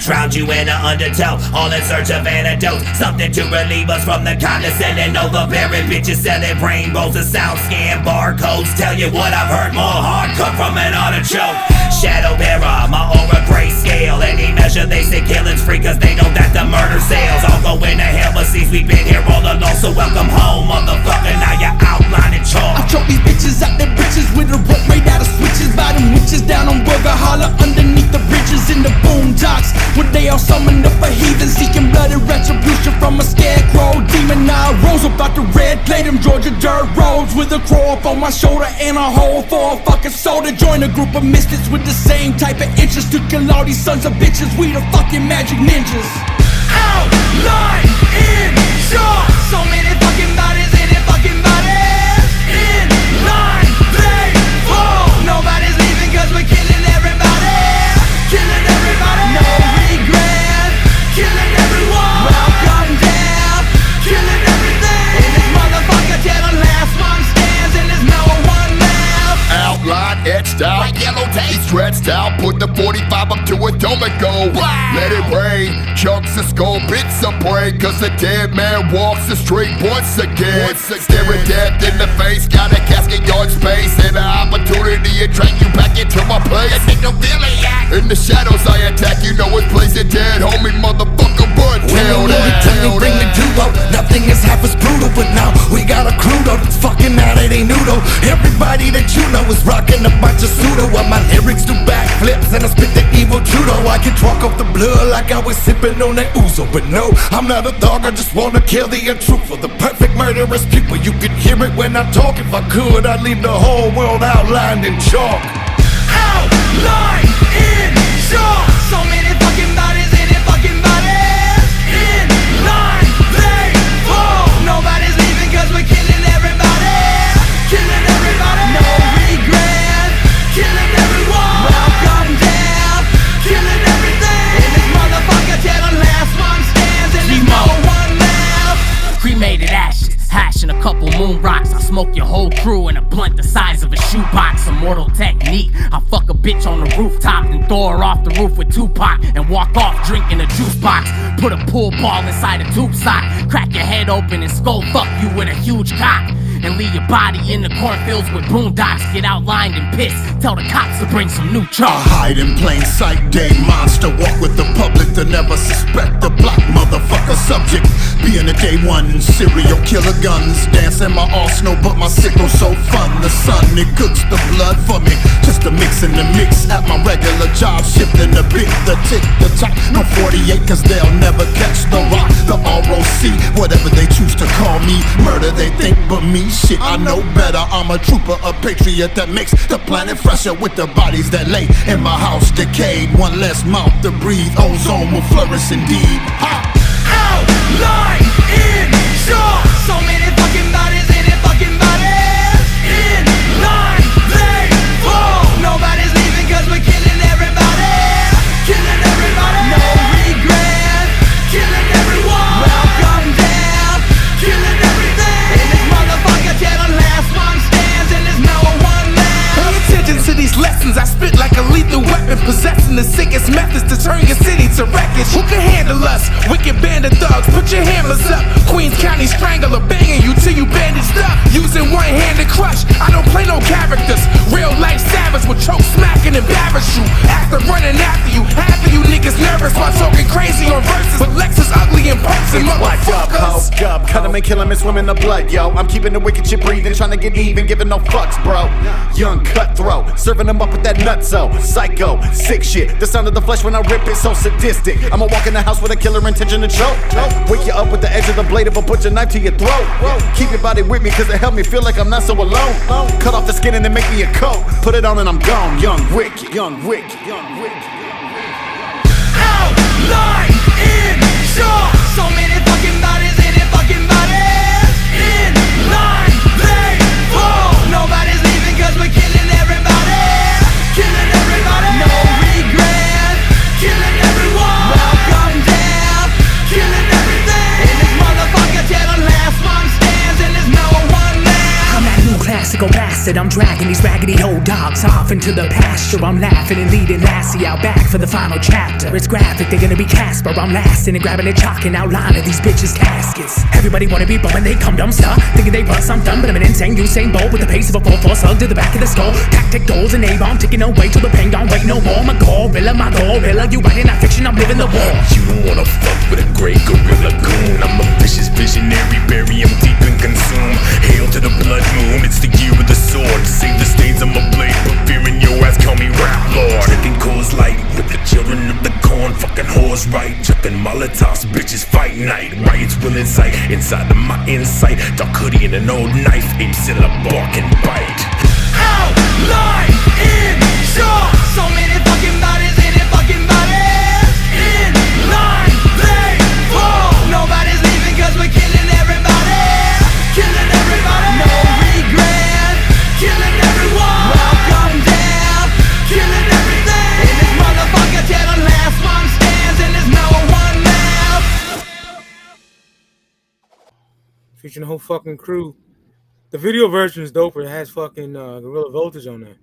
Drowned you in an undertow, all in search of antidotes. Something to relieve us from the condescending overbearing bitches selling rainbows and sound scan barcodes. Tell you what I've heard, more hard cut from an artichoke. Shadow bearer, my aura grayscale. Any measure they say killing's free cause they know that the murder sells. I'll go into hell but seems we've been here all along. So welcome home, motherfucker, now you're outlining chalk. I choke these bitches out their britches with a rope made out of switches. By them witches down on Burger Holler underneath the bridges in the Boondox, where they all summoned up a heathen seeking bloody retribution from a scarecrow demon. I rose about the red plate, them Georgia dirt roads with a crow up on my shoulder and a hole for a fucking soda. Join a group of misfits with the same type of interest to kill all these sons of bitches. We the fucking magic ninjas. Outline in short. So many fucking bodies in it, fucking bodies. In line, they fall. Nobody's leaving cause we're killing everybody. Killing everybody. No regret. Killing everyone. Welcome down. Killing everything. In this motherfucker till the last one stands and there's no one left. Outline got etched out like yellow tape. He stretched out, put the 45 up to a dome and go. Let it rain, chunks of skull, bits of brain. Cause the dead man walks the street once again. Staring death in the face, got a casket yard space. And an opportunity to drag you back into my place. In the shadows I attack, you know it's blazing dead. Homie, motherfucker, run, tell that. Tell bring the duo, nothing is half as brutal. But now we got a crew though, it's fucking out, it ain't noodle. Everybody that you know is rocking a bunch of pseudo. While my lyrics do backflips and I spit the evil judo. I can talk off the blood like I was sipping on that ouzo. But no, I'm not a dog, I just wanna kill the untruthful. The perfect murderous people, you can hear it when I talk. If I could, I'd leave the whole world outlined in chalk. Outline in chalk. So many fucking bodies in it, fucking bodies. In line, they fall. Nobody's leaving cause we're killing everybody. Killing everybody. No regret. Killing everyone. Welcome down. Killing everything. In this motherfucker till the last one stands. And there's no one left. Cremated ashes, hashing a couple moon rocks. I smoke your whole crew in a blunt the size of a shoebox. Immortal technique. I fuck a bitch on the rooftop and throw her off the roof with Tupac and walk off drinking a juice box. Put a pool ball inside a tube sock. Crack your head open and skull fuck you with a huge cock. And leave your body in the cornfields with boondocks. Get outlined and pissed. Tell the cops to bring some new chalk. I hide in plain sight, day monster. Walk with the public to never suspect the black motherfucker subject. Being a day one serial killer guns. Dancing my arsenal, but my sickle so fun. The sun, it cooks the blood for me. Just a mix in the mix at my regular job. Shifting the bit, the tick, the top. No 48, cause they'll never catch the rock. The ROC, whatever they choose to call me. Murder they think, but me, shit, I know better. I'm a trooper, a patriot that makes the planet fresher with the bodies that lay in my house decayed. One less mouth to breathe, ozone will flourish indeed. Outline in chalk. So many fucking bodies in it, fucking bodies. In line, they fall. Nobody's leaving cause we're killing everybody. Killing everybody. No regret. Killing everyone. Welcome down. Killing everything. In this motherfucker till the last one stands and there's no one left. Pay attention to these lessons, I spit like a lethal weapon. Possessing the sickest methods to turn your city to wreckage. Who can handle us? Wicked band of thugs, put your hammers up. Queens County strangler, banging you till you bandaged up. Using one hand to crush, I don't play no characters. Real life savage will choke, smack and embarrass you. After running after you, half of you niggas nervous while talking crazy on verses. But Lex is ugly in person, motherfuckers. Cut 'em and kill 'em and swim in the blood, yo. I'm keeping the wicked shit breathing, trying to get even, giving no fucks, bro. Young cutthroat, serving them up with that nutso. Psycho, sick shit. The sound of the flesh when I rip it so sadistic. I'ma walk in the house with a killer intention to choke. Wake you up with the edge of the blade of a butcher knife to your throat. Keep your body with me cause it helped me feel like I'm not so alone. Cut off the skin and then make me a coat. Put it on and I'm gone. Young wicked, young wicked, young wicked. Outline in chalk. So many fucking bodies in it, fucking bodies. In line, they fall. Nobody's leaving cause we're killing everybody. Killing everybody. No regret. Killing everyone. Welcome down. Killing everything. In this motherfucker till the last one stands and there's no one left. I'm that new classical bastard. I'm dragging these raggedy old dogs off into the pasture. I'm laughing and leading Lassie out back for the final chapter. It's graphic, they're gonna be Casper. I'm lasting and grabbing the chalk and outlining these bitches' caskets. Everybody wanna be bumming, they come dumb stuff, thinking they run some dumb, but I'm an insane Usain Bolt with the pace of a 4-4 slug to the back of the skull. Tactic goals and A-bomb, ticking away till the pain don't wait no more. My gorilla, you writing that fiction, I'm living the war. You don't wanna fuck with a great gorilla goon. I'm a vicious visionary, bury him deep and consume. Hail to the blood moon, it's the year of the sword. Save the stains on my blade, put fear in your ass, call me rap lord. Drinking Coors Light with the children of the corn, fucking whores right. Chucking Molotovs, bitches fight night. Riots will incite, inside of my insight. Dark hoodie and an old knife, apes in a bark and bite. Outline in chalk. So many fucking bodies in it, fucking bodies. In line, they fall. Nobody's leaving cause we're killing everybody. Killing everybody. No regret. Killing everyone. Welcome down. Killing everything. In this motherfucker till the last one stands and there's no one left. Featuring the whole fucking crew. The video version is doper. It has fucking Gorilla Voltage on there.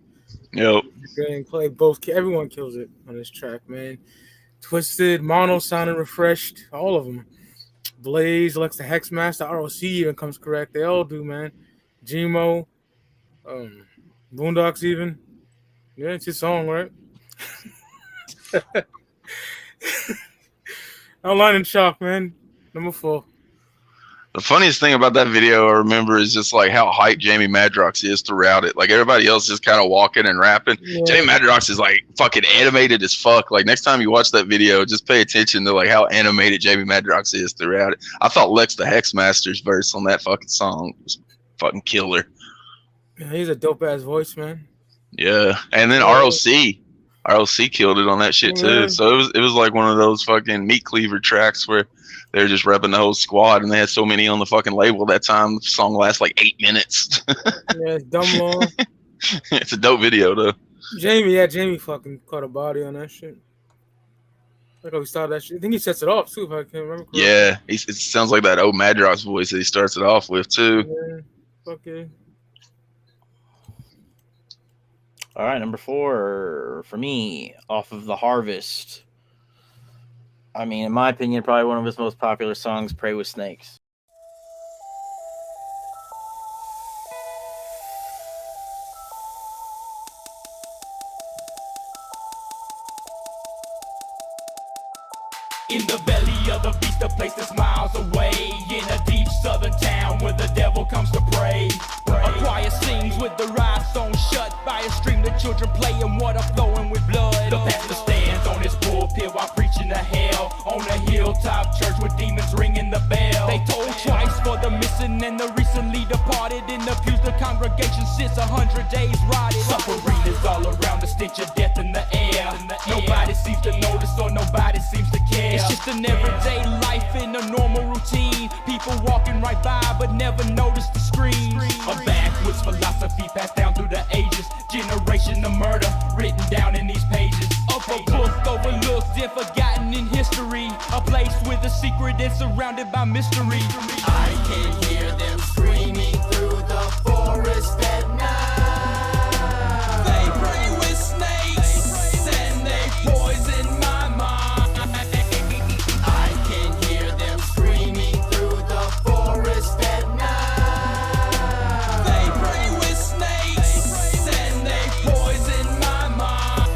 Yep. Getting played both. Everyone kills it on this track, man. TwiZtiD, Mono sounding refreshed. All of them. Blaze, Lex the Hexmaster, ROC even comes correct. They all do, man. Gmo, Boondox even. Yeah, it's his song, right? Outline and Chalk, man. Number 4. The funniest thing about that video I remember is just like how hyped Jamie Madrox is throughout it. Like everybody else is kind of walking and rapping. Yeah. Jamie Madrox is like fucking animated as fuck. Like next time you watch that video, just pay attention to like how animated Jamie Madrox is throughout it. I thought Lex the Hexmaster's verse on that fucking song was fucking killer. Yeah, he's a dope ass voice, man. Yeah, and then ROC killed it on that shit too. So it was like one of those fucking meat cleaver tracks where they're just repping the whole squad, and they had so many on the fucking label that time. The song lasts like 8 minutes. Yeah, it's dumb long. It's a dope video though. Jamie fucking caught a body on that shit. Like how he started that shit. I think he sets it off too, if I can remember correctly. Yeah, it sounds like that old Madrox voice that he starts it off with too. Yeah, okay. All right, number 4 for me, off of The Harvest. I mean, in my opinion, probably one of his most popular songs, Pray with Snakes. In the belly of the beast, a place that's miles away, in a deep southern town where the devil comes to pray. A choir sings with the eyes sewn shut by a stream of children playing, water flowing with blood. The pastor stands on his pulpit while preaching to hell on a hilltop church with demons ringing the bell. They told twice for the missing and the recently departed. In the pews the congregation sits 100 days rotted. Suffering is all around, the stench of death in the air. Nobody seems to notice or nobody seems to care. It's just an everyday life in a normal routine. People walking right by but never notice the screens. A backwoods philosophy passed down through the ages. Generation of murder written down in these pages. Of a book overlooked and forgotten in history. A place with a secret and surrounded by mystery. I can hear them screaming through the forest at night. They pray with snakes and they poison my mind. I can hear them screaming through the forest at night. They pray with snakes and they poison my mind.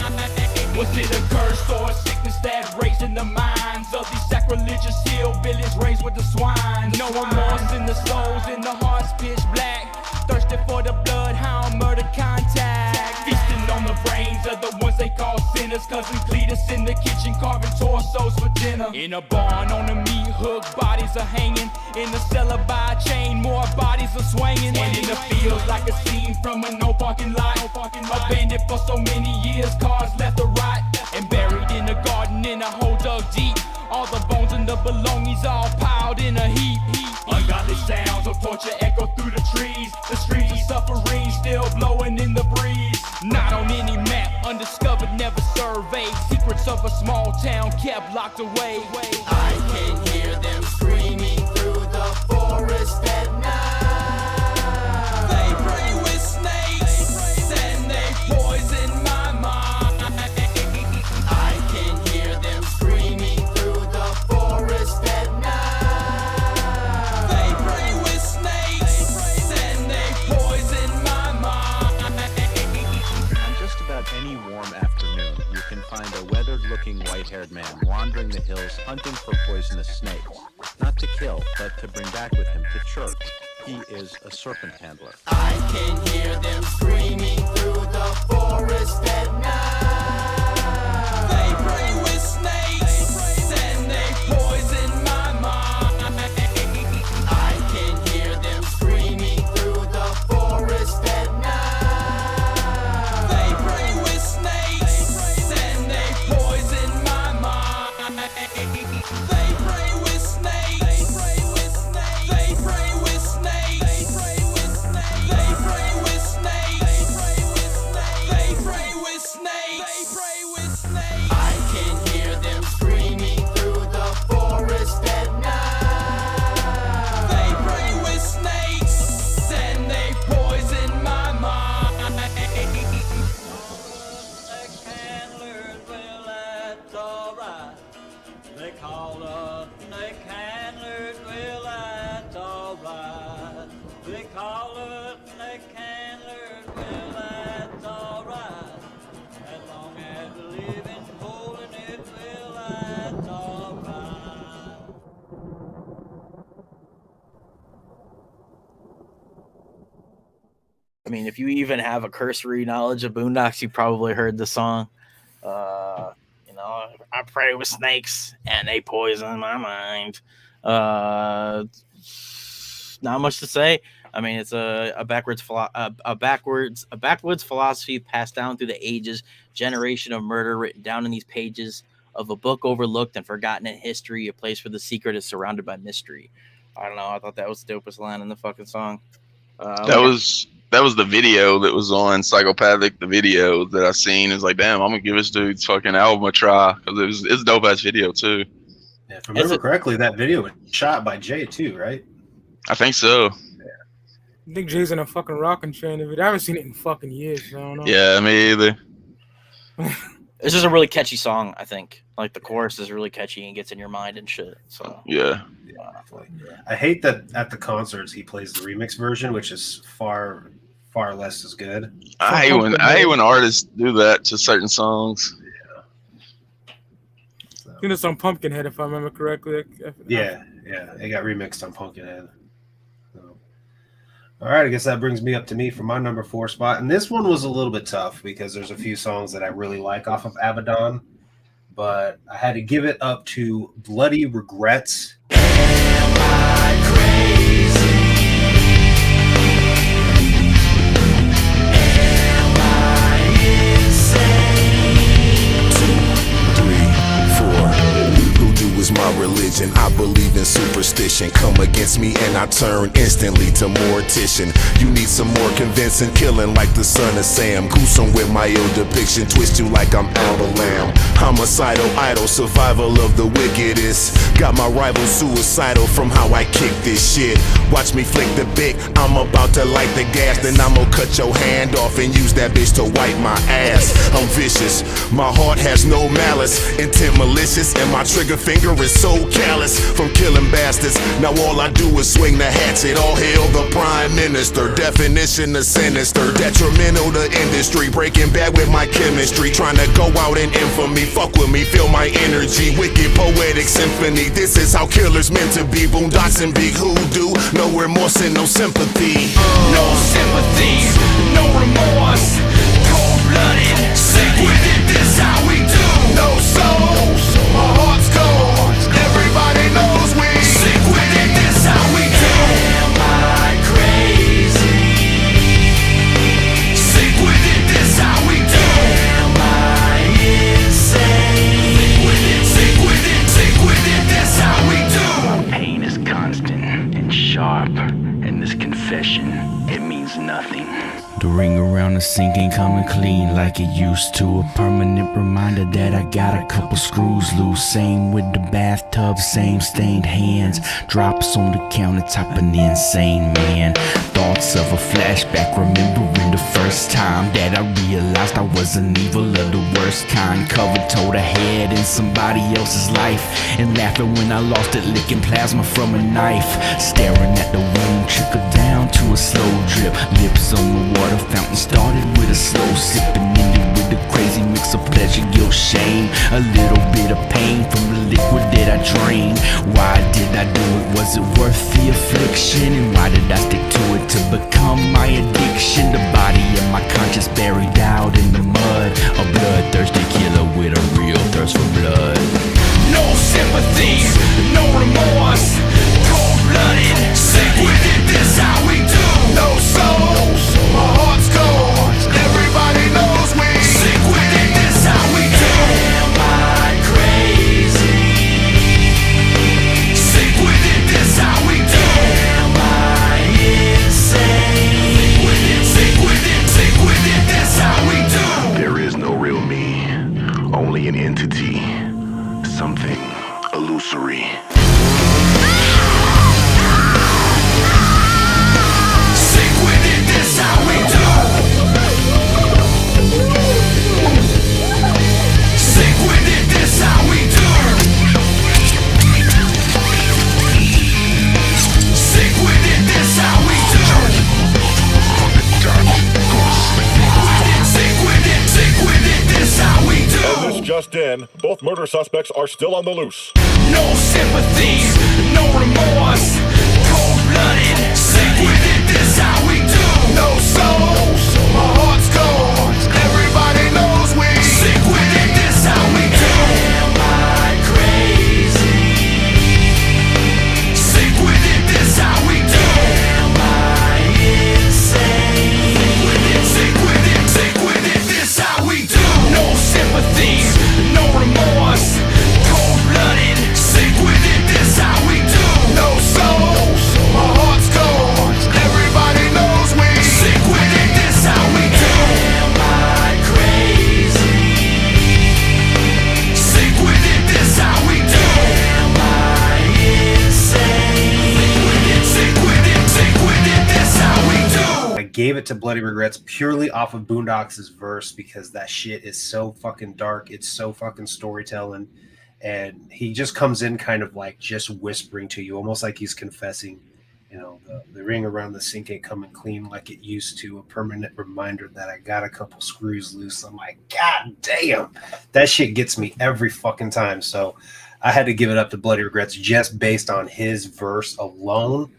Was it a curse or a sickness that raised in the minds of these sacrilegious hillbillies raised with the swine? No remorse in the souls, in the hearts pitch black. Thirsty for the bloodhound murder contact. Feasting on the brains of the ones they call sinners. Cousin Cletus in the kitchen carving torsos for dinner. In a barn on a meat hook, bodies are hanging. In the cellar by a chain, more bodies are swinging. And in the fields like a scene from a no parking lot. Abandoned for so many years, cars left to rot. And buried in a garden in a hole dug deep. All the bones and the belongings all piled in a heap. Ungodly sounds of torture echo through the trees. The streets of suffering still blowing in the breeze. Not on any map, undiscovered, never surveyed. Secrets of a small town kept locked away. I can hear them screaming through the forest at night. They pray with snakes and they poison my mind. I can hear them screaming through the forest at night. They pray with snakes and they poison my mind. On just about any warm afternoon, you can find a weathered-looking white-haired man wandering the hills hunting for poisonous snakes. Not to kill, but to bring back with him to church. He is a serpent handler. I can hear them screaming through the forest at night. They pray with snakes and they poison my mind. I can hear them screaming through the forest at night. They pray with snakes and they poison my mind. They pray with snakes. They pray with snakes. They pray with snakes. They pray mean, if you even have a cursory knowledge of Boondox, you probably heard the song. I pray with snakes and they poison my mind. Not much to say. I mean, it's a backwoods philosophy passed down through the ages, generation of murder written down in these pages of a book overlooked and forgotten in history, a place where the secret is surrounded by mystery. I don't know. I thought that was the dopest line in the fucking song. That was the video that was on Psychopathic. The video that I seen is like, damn, I'm gonna give this dude's fucking album a try because it's a dope ass video too. Yeah, if I remember correctly, that video was shot by Jay too, right? I think so. I think Jay's in a fucking rockin' chair in the video. I haven't seen it in fucking years. So I don't know. Yeah, me either. It's just a really catchy song, I think. Like the chorus is really catchy and gets in your mind and shit. So yeah. I hate that at the concerts he plays the remix version, which is far less as good. I hate when artists do that to certain songs. I think it's on Pumpkinhead, if I remember correctly. Yeah, it got remixed on Pumpkinhead. So. All right, I guess that brings me up to me for my number 4 spot. And this one was a little bit tough because there's a few songs that I really like off of Abaddon. But I had to give it up to Bloody Regrets. Am I crazy? Am I insane? 2, 3, 4. Voodoo is my religion. I believe in superstition. Come against me and I turn instantly to mortician. You need some more convincing. Killing like the son of Sam. Gruesome with my ill depiction. Twist you like I'm Lamb. Homicidal idol, survival of the wickedest. Got my rival suicidal from how I kick this shit. Watch me flick the bic, I'm about to light the gas. Then I'm gonna cut your hand off and use that bitch to wipe my ass. I'm vicious, my heart has no malice. Intent malicious, and my trigger finger is so callous. From killing bastards, now all I do is swing the hatchet. All hail the prime minister, definition of sinister. Detrimental to industry, breaking bad with my chemistry. Trying to go out in infamy. Fuck with me, feel my energy. Wicked poetic symphony. This is how killers meant to be. Boondox and big hoodoo. No remorse and no sympathy. No sympathy, no remorse. Cold-blooded, sick with it. This how we do. No souls, my heart's cold. Everybody knows we sick with it. This how we do. Am I crazy? Sick with it. This how we do. Am I insane? Sick with it, that's how we do. Pain is constant and sharp, and this confession, it means nothing. The ring around the sink ain't coming clean like it used to. A permanent reminder that I got a couple screws loose. Same with the bathtub, same stained hands. Drops on the countertop, an insane man. Thoughts of a flashback, remembering the first time that I realized I was an evil of the worst kind. Covered toe to head in somebody else's life, and laughing when I lost it, licking plasma from a knife. Staring at the wound, trickle down to a slow drip. Lips on the water fountain, started with a slow sip and ended with a crazy mix of pleasure, guilt, shame. A little bit of pain from the liquid that I drained. Why did I do it? Was it worth the affliction? And why did I stick to it to become my addiction? The body of my conscience buried out in the mud. A bloodthirsty killer with a real thirst for blood. No sympathy, no remorse. Cold-blooded, sick with it. This how we do. no souls, my heart's cold. Everybody knows we sick with it. This how we do. Am I crazy? Sick with it. This how we do. Am I insane? Sick with it. This how we do. There is no real me, only an entity, something illusory. Sick with it. This how we do. Sick with it. This how we do. Sick with it. This how we do. Sick with it. This how we do. As this just in, both murder suspects are still on the loose. No sympathy, no remorse. Cold-blooded, sick with it. This how we do. No soul, gave it to Bloody Regrets purely off of Boondox's verse because that shit is so fucking dark. It's so fucking storytelling. And he just comes in kind of like just whispering to you, almost like he's confessing, you know, the ring around the sink ain't coming clean like it used to. A permanent reminder that I got a couple screws loose. I'm like, God damn, that shit gets me every fucking time. So I had to give it up to Bloody Regrets just based on his verse alone.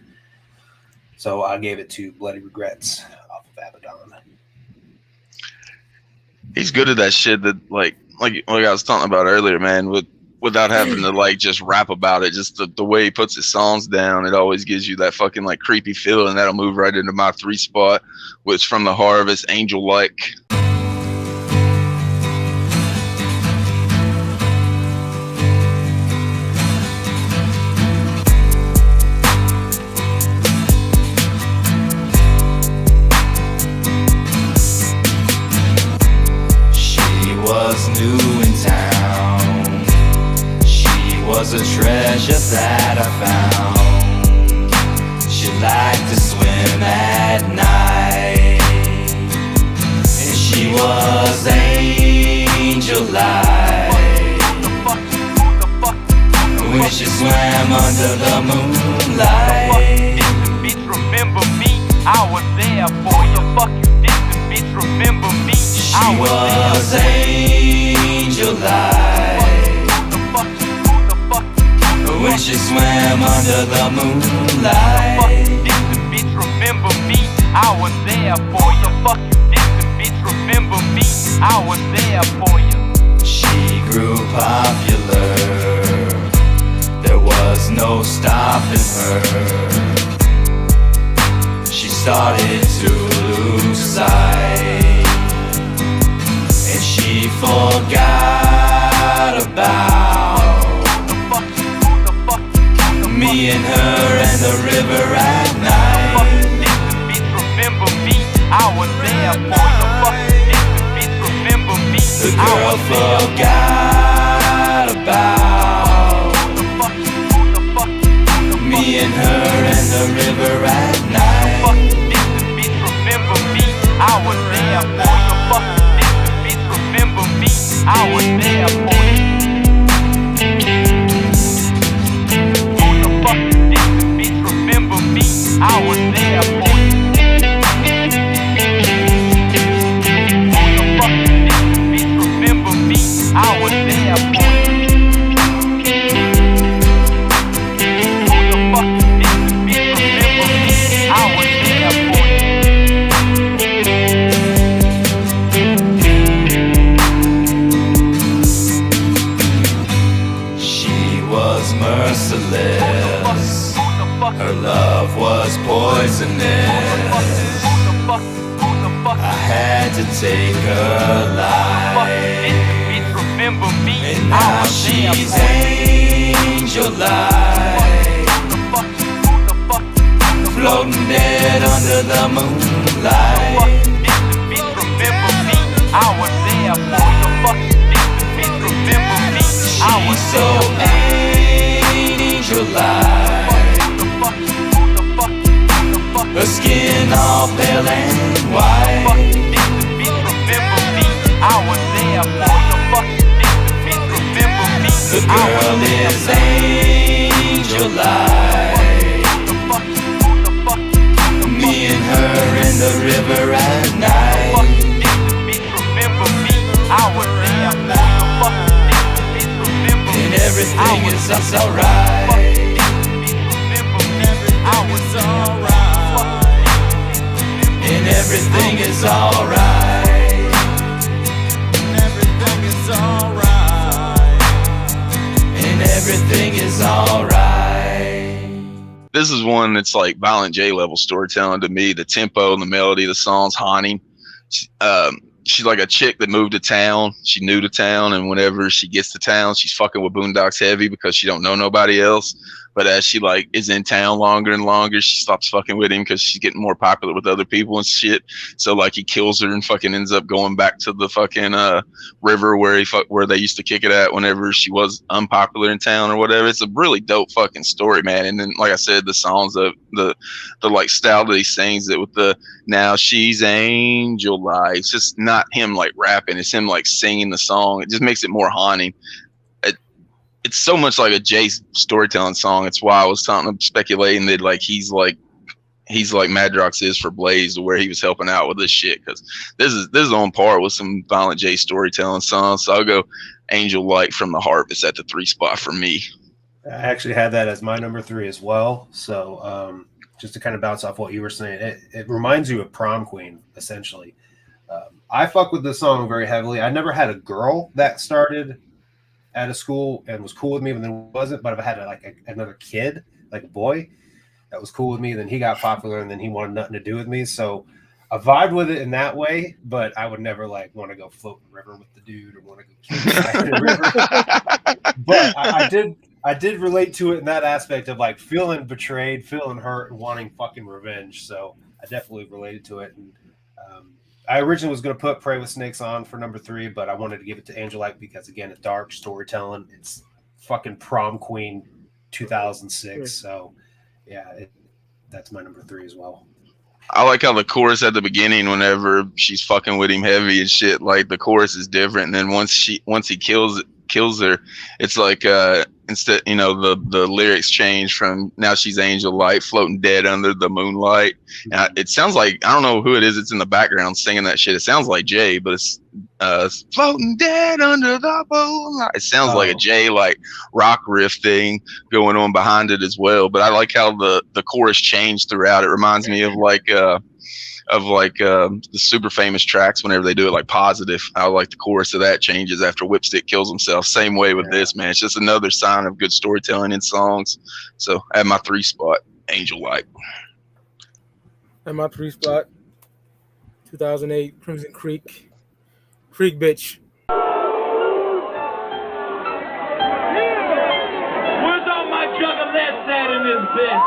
So I gave it to Bloody Regrets off of Abaddon. He's good at that shit that like I was talking about earlier, man, without having to like just rap about it. Just the way he puts his songs down, it always gives you that fucking like creepy feel, and that'll move right into my 3 spot, which From the Harvest, Angel Like. Was new in town. She was a treasure that I found. She liked to swim at night, and she was angel-like. When she swam under the moonlight. Distant bitch, remember me? I was there for you. Fuck you, distant bitch, remember me? She was angel-like. When she swam under the moonlight. Distant bitch, remember me? I was there for you. Fuck you, distant bitch, remember me? I was there for you. She grew popular. There was no stopping her. She started to lose sight. She forgot about me and her and the river at night. Distant bitch, remember me? I was there for you. Fuck distant bitch, remember me? The girl forgot about me and her and the river at night. Fuck distant bitch, remember me? I was there for you. Fuck remember me, I was there for you. Who the fuck is this bitch? Remember me, I was there for you. Who the fuck is this bitch? Remember me, I was there for you. Who the fuck is this bitch? Remember me, I was there for you. Merciless. Her love was poisonous. I had to take her life. And now she's angel-like, floating dead under the moonlight. I was there for you. Fuck distant bitch, remember me? I was so angel-like. Her skin all pale and white. Distant bitch, remember me? I was there for you. Fuck distant bitch, remember me? The girl is angel-like. Me and her in the river at night. Remember me? I was there for you. Fuck distant bitch, remember me? And everything is alright. I was alright. And everything is alright. Everything is alright. And everything is alright. This is one that's like Violent J level storytelling to me. The tempo and the melody, the song's haunting. She's like a chick that moved to town. She new to town, and whenever she gets to town, she's fucking with Boondox heavy because she don't know nobody else. But as she like is in town longer and longer, she stops fucking with him because she's getting more popular with other people and shit. So like he kills her and fucking ends up going back to the fucking river where they used to kick it at whenever she was unpopular in town or whatever. It's a really dope fucking story, man. And then like I said, the songs of the like style that he sings it with the now she's angel like. It's just not him like rapping. It's him like singing the song. It just makes it more haunting. It's so much like a Jay storytelling song. It's why I was speculating that like he's like Madrox is for Blaze, where he was helping out with this shit, because this is on par with some violent Jay storytelling songs. So I'll go Angel Light from the Harvest at the 3 spot for me. I actually had that as my number 3 as well. So just to kind of bounce off what you were saying, it reminds you of Prom Queen, essentially. I fuck with this song very heavily. I never had a girl that started at a school and was cool with me, but then wasn't. But if I had another kid, like a boy, that was cool with me, then he got popular and then he wanted nothing to do with me. So I vibed with it in that way, but I would never like want to go float in the river with the dude or want to go kill the river. But I did relate to it in that aspect of like feeling betrayed, feeling hurt, and wanting fucking revenge. So I definitely related to it. And I originally was going to put Pray with Snakes on for number 3, but I wanted to give it to Angelite because, again, it's dark storytelling. It's fucking Prom Queen 2006. So, yeah, that's my number 3 as well. I like how the chorus at the beginning, whenever she's fucking with him heavy and shit, like the chorus is different. And then once he kills her, it's like instead, you know, the lyrics change from now she's angel light floating dead under the moonlight. And it sounds like, I don't know who it is, it's in the background singing that shit. It sounds like Jay, but it's floating dead under the moonlight. It sounds like a Jay like rock riff thing going on behind it as well. But I like how the chorus changed throughout. It reminds me of the super famous tracks whenever they do it like Positive. I like the chorus of that changes after Whipstick kills himself. Same way with this, man. It's just another sign of good storytelling in songs. So at my 3 spot, Angel Light. At my 3 spot, 2008 Crimson Creek Bitch. Where's all my juggalettes at in this bitch?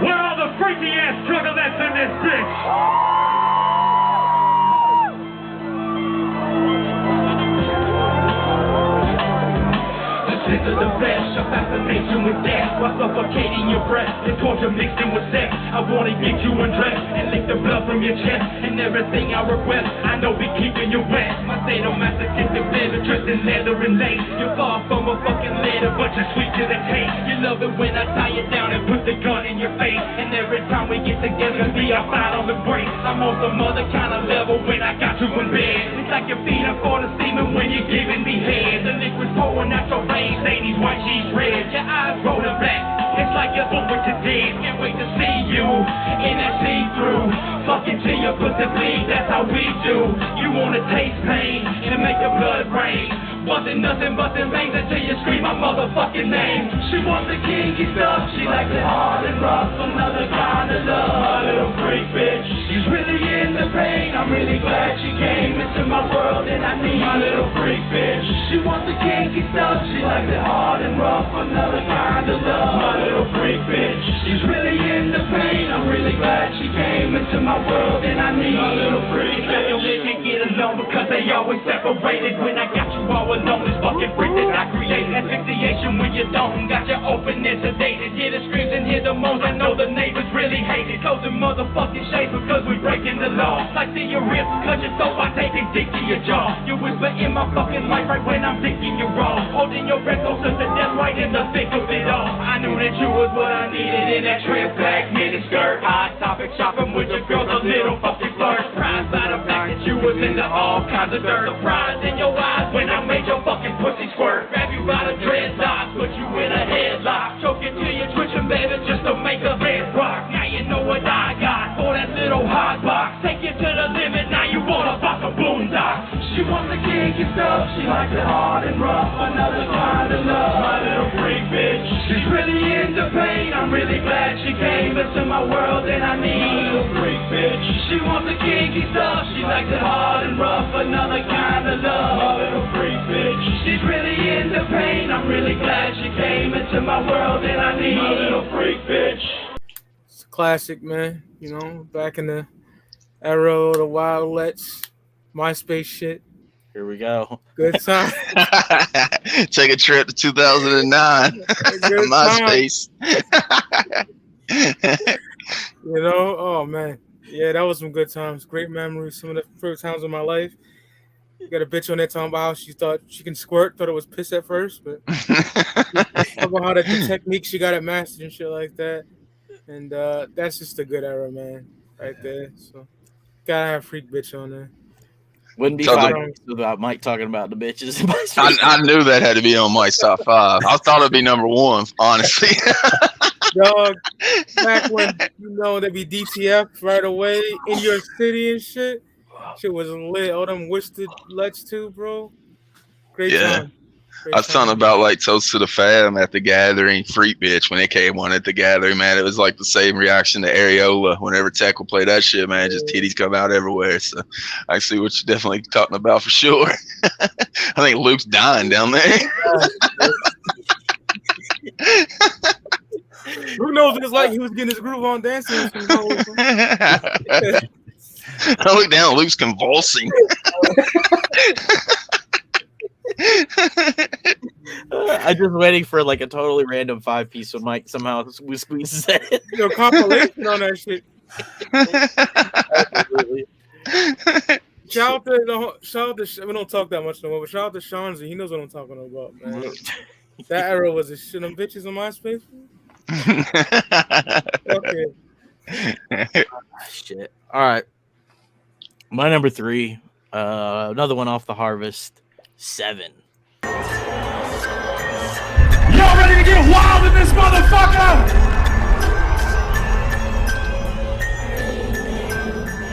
Where are the freaky ass juggalettes in this bitch? This is the flesh, a fascination with death, while suffocating your breath, and torture mixed in with sex. I wanna get you undressed and lick the blood from your chest, and everything I request, I know be keeping you wet. My sadomasochistic pleasure dressed in leather and lace. You're far from a fucking letter, but you're sweet to the taste. You love it when I tie you down and put the gun in your face, and every time we get together, be outside on the break. I'm on some other kind of level when I got you in bed. It's like your feet are for the semen when you're giving me head. The liquid's pouring out your veins. Ladies, white cheese red, your eyes rolling back. It's like you're over to dead. Can't wait to see you in that see-through. Fucking till your pussy bleed, that's how we do. You wanna taste pain and make your blood rain. Bustin' nothing, bustin' veins until you scream my motherfucking name. She wants the kinky stuff, she likes it hard and rough. Another kind of love, my little freak bitch. She's really in the pain, I'm really glad she came into my world and I need my little freak bitch. She wants the kinky stuff, she likes it hard and rough. Another kind of love, my little freak bitch. She's really in the pain, I'm really glad she came into my world and I need my little freak bitch. They can't get along because they always separated. When I got you all alone, this fucking freak that I created. Asphyxiation when you don't, got you open and sedated. Hear the screams and hear the moans, I know the neighbors really hate it. Close the motherfucking shades because we breaking the law. Like see your ribs, cut your throat by taking dick to your jaw. You whisper in my fucking life right when I'm thinking you're wrong. Holding your breath closer to death right in the thick of it all. I knew that you was what I needed in that trip black mini skirt. Hot topic shopping with your girl, a little fucking flirt. Surprised by the fact that you was into all kinds of dirt. Surprise in your eyes when I made your fucking pussy squirt. Grab you by the dreadlocks, put you in a headlock. Choke you till you're twitching, baby, just to make a bed rock. Now you know what I got for that little hot box. Take you to the limit, now you wanna fuck a Boondox. She wants the kinky stuff, she likes it hard and rough. Another kind of love, my little freak bitch. She's really into pain, I'm really glad she came into my world and I need my little freak bitch. She wants the kinky stuff, she likes it hard and rough. Another kind of love, my little freak bitch. She's really into pain, pain. I'm really glad she came into my world and I need my little freak bitch. It's a classic, man. You know, back in the era of the Wildlets, MySpace shit. Here we go. Good time. Take a trip to 2009. MySpace. You know, oh man. Yeah, that was some good times. Great memories. Some of the first times of my life. You got a bitch on that talking about how she thought she can squirt, thought it was piss at first, but about how the technique she got it mastered and shit like that. And that's just a good era, man, right there. So gotta have freak bitch on there. Wouldn't be fine without Mike talking about the bitches. I knew that had to be on Mike's top 5. I thought it'd be number 1, honestly. Dog, back when, you know, there'd be DTF right away in your city and shit. Shit was lit. All them Wisted Let's too, bro. Great time. I was talking about like Toast to the Fam at the Gathering, Freak Bitch, when it came on at the Gathering, man. It was like the same reaction to Areola. Whenever Tech will play that shit, man, just titties come out everywhere. So I see what you're definitely talking about for sure. I think Luke's dying down there. Who knows what it's like? He was getting his groove on dancing. I look down, Luke's convulsing. I'm just waiting for like a totally random 5-piece when Mike somehow squeezes it. You know, compilation on that shit. Shout out to we don't talk that much no more, but shout out to Shanzi. He knows what I'm talking about, man. That era was a shit. Them bitches on MySpace. Okay. Shit. All right. My number 3, another one off the harvest, 7. Y'all ready to get wild in this motherfucker?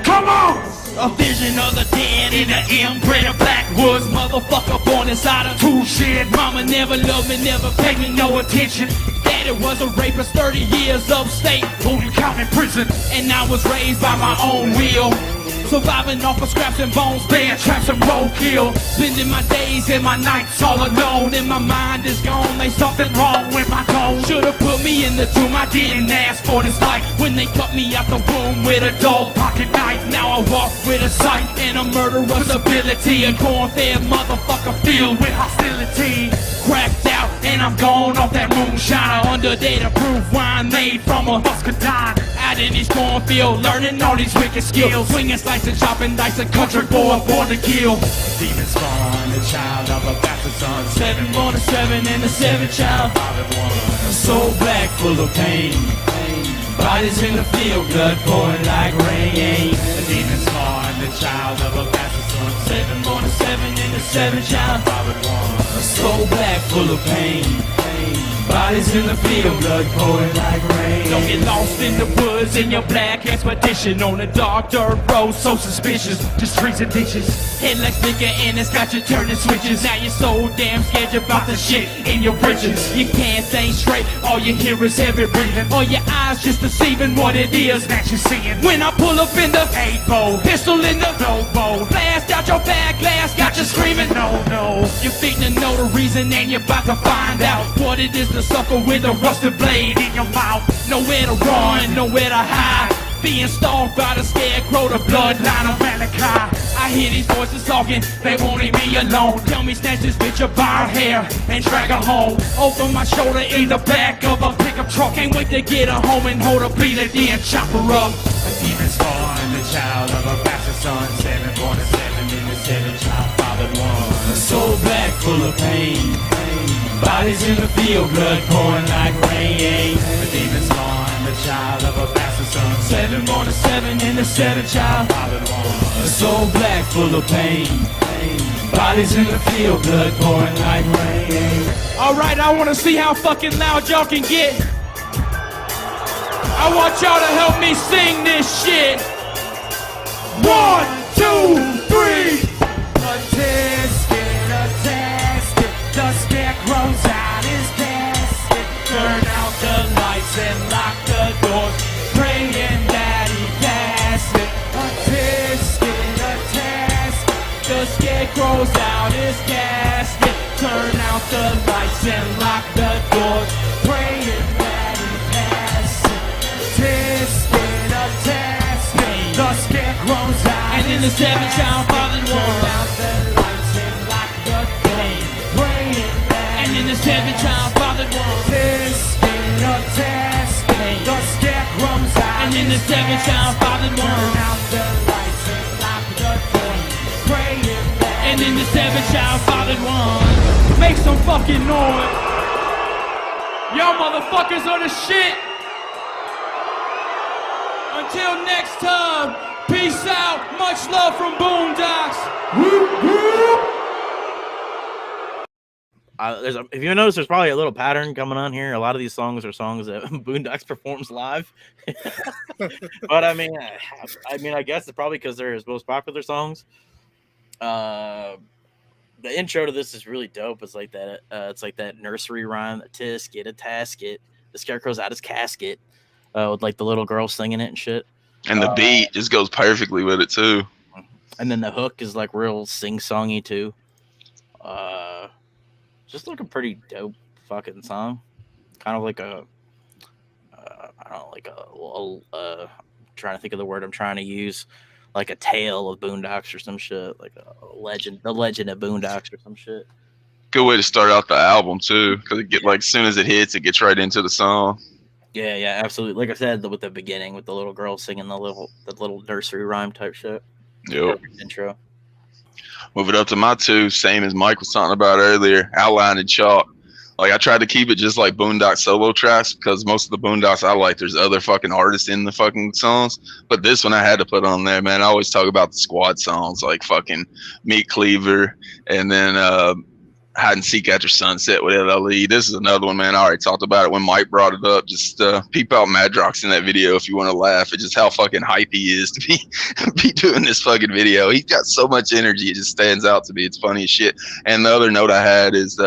Come on! A vision of the dead in the imprinted backwoods. Motherfucker born inside a tool shed. Mama never loved me, never paid me no attention. Daddy was a rapist, 30 years upstate, Boone County prison. And I was raised by my own will, surviving off of scraps and bones, bear traps and roadkill. Spending my days and my nights all alone, and my mind is gone. There's something wrong with my tone. Should've put me in the tomb, I didn't ask for this life. When they cut me out the womb with a dull pocket knife, now I walk with a sight and a murderous ability. A corn-fed motherfucker filled with hostility. Cracked out and I'm gone off that moonshiner, under data-proof wine made from a muscadine. Out in these cornfields, learning all these wicked skills, swinging, slicing, chopping, dicing, country boy born to kill. Demon spawn, the child of a bastard son. 7 born to 7 and the 7th child. 5 and 1. A soul black, full of pain. Bodies in the field, blood pouring like rain. The demon spawn, the child of a bastard son. 7 born to 7 and the 7th child. 5 and 1. A soul black, full of pain. Bodies in the field, blood pouring like rain. Don't get lost in the woods in your black expedition on a dark dirt road, so suspicious. Just trees and ditches, headlights blinking and it's got you turning switches. Now you're so damn scared you're about the shit in your britches. You can't think straight, all you hear is heavy breathing. All your eyes just deceiving what it is that you're seeing. When I pull up in the 8-bowl, pistol in the no-bowl, blast out your back glass, got you screaming no, no. You're fitting to know the reason and you're about to find out what it is to suffer with a rusted blade in your mouth. Nowhere to run, nowhere to hide. Being stalked by the Scarecrow, the bloodline of Malachi. I hear these voices talking, they won't leave me alone. Tell me snatch this bitch up by her hair and drag her home. Over my shoulder in the back of a pickup truck. Can't wait to get her home and hold her bleeding, then chop her up. A demon spawn, the child of a bastard son. 7 born to 7 in the 7th child. 5 and 1. A soul black, full of pain. Bodies in the field, blood pouring like rain. The demon spawn, the child of a bastard son. 7 born to 7 in the 7th child. 5 and 1. A soul black, full of pain. Bodies in the field, blood pouring like rain. Alright, I wanna see how fucking loud y'all can get. I want y'all to help me sing this shit. 1, 2, 3. The Scarecrow's out his basket. Turn out the lights and lock the doors, praying that he passed it. A tisket, a task. The Scarecrow's out his casket. turn out the lights and lock the doors. Praying that he passes. Tisket a tasking. The Scarecrow's out. And in the 7th child fathered one. Turn out the lights and lock the doors. Praying that. And in the 7th child fathered one. Tisket a tasking. The Scarecrow's out. And in the 7th child fathered one. Turn out the lights and lock the doors. Praying that. And in the 7th child fathered one. Make some fucking noise. Y'all motherfuckers are the shit. Until next time, peace out. Much love from Boondox. If you notice, there's probably a little pattern coming on here. A lot of these songs are songs that Boondox performs live. But I mean, I guess it's probably because they're his most popular songs. The intro to this is really dope. It's like that. It's like that nursery rhyme. Tisket a tasket. The Scarecrow's out his casket. With like the little girl singing it and shit. And the beat just goes perfectly with it too. And then the hook is like real sing-songy too. Just like a pretty dope fucking song. Kind of like a, I don't know, like a trying to think of the word I'm trying to use. Like a tale of Boondox or some shit, like a legend, the legend of Boondox or some shit. Good way to start out the album too, because it get like as soon as it hits, it gets right into the song. Yeah, absolutely. Like I said, with the beginning, with the little girl singing the little nursery rhyme type shit. Yep. Intro. Move it up to my two, same as Mike was talking about earlier, outline and chalk. Like I tried to keep it just like Boondox solo tracks because most of the Boondocks I like, there's other fucking artists in the fucking songs. But this one I had to put on there, man. I always talk about the squad songs like fucking Meat Cleaver and then Hide and Seek After Sunset with LLE. This is another one, man. I already talked about it when Mike brought it up. Just peep out Madrox in that video if you want to laugh at just how fucking hype he is to be doing this fucking video. He's got so much energy. It just stands out to me. It's funny as shit. And the other note I had is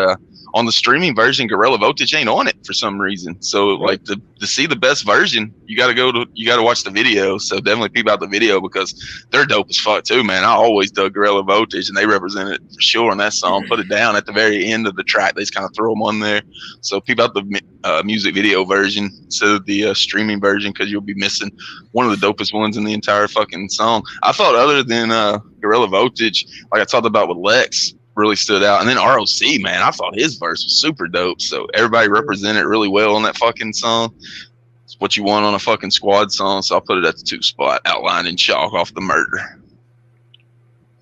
on the streaming version, Gorilla Voltage ain't on it for some reason. So like to see the best version, you got to watch the video. So definitely peep out the video because they're dope as fuck too, man. I always dug Gorilla Voltage and they represent it for sure on that song. Put it down at the very end of the track. They just kind of throw them on there. So peep out the music video version instead of the streaming version because you'll be missing one of the dopest ones in the entire fucking song. I thought other than Gorilla Voltage, like I talked about with Lex, really stood out. And then ROC, man, I thought his verse was super dope. So everybody represented really well on that fucking song. It's what you want on a fucking squad song. So I'll put it at the 2 spot, outline and chalk off the murder.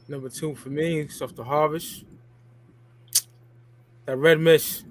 Number 2 for me, Stuff to Harvest. That Red Mist.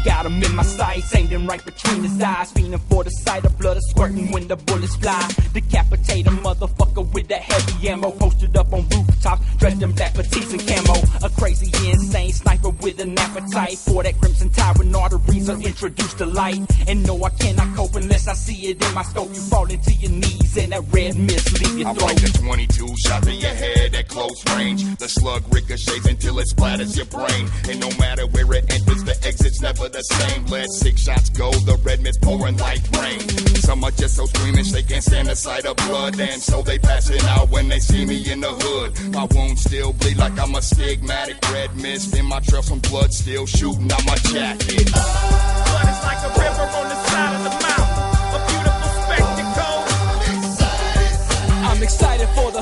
Got him in my sights, aimed him right between his eyes, fiending for the sight of blood squirting when the bullets fly. Decapitate a motherfucker with that heavy ammo, posted up on rooftops, dressed in black petites and camo. A crazy, insane sniper with an appetite for that crimson tyrant. Arteries are introduced to light, and no, I cannot cope unless I see it in my scope. You fall into your knees, and that red mist leave your throat. I like the 22 shot to your head at close range. The slug ricochets until it splatters your brain, and no matter where it enters, the exit's never the same. Let 6 shots go, the red mist pouring like rain. Some are just so squeamish they can't stand the sight of blood, and so they passing out when they see me in the hood. My wounds still bleed like I'm a stigmatic. Red mist in my trail, some blood still shooting out my jacket. Blood is like a river on the side of the mountain, a beautiful spectacle. I'm excited for the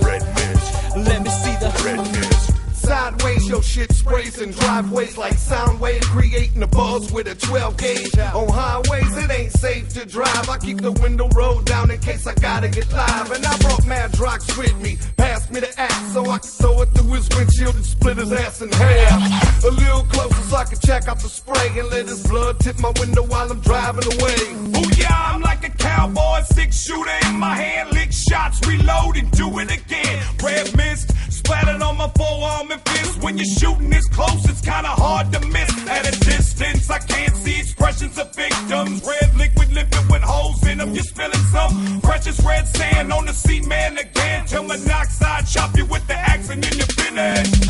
red mist. Let me see the red mist. Sideways, your shit sprays in driveways like sound waves, creating a buzz with a 12 gauge. On highways, it ain't safe to drive. I keep the window rolled down in case I gotta get live. And I brought Madrox with me, passed me the axe so I could throw it through his windshield and split his ass in half. A little closer so I could check out the spray and let his blood tip my window while I'm driving away. Oh yeah, I'm like a cowboy, 6-shooter in my hand, lick shots, reload and do it again. Red mist splattered on my forearm and fist. When you're shooting this close, it's kinda hard to miss. At a distance, I can't see expressions of victims. Red liquid liquid with holes in them. You're spilling some precious red sand on the seat, man, again. Till monoxide chop you with the axe and then you're finished.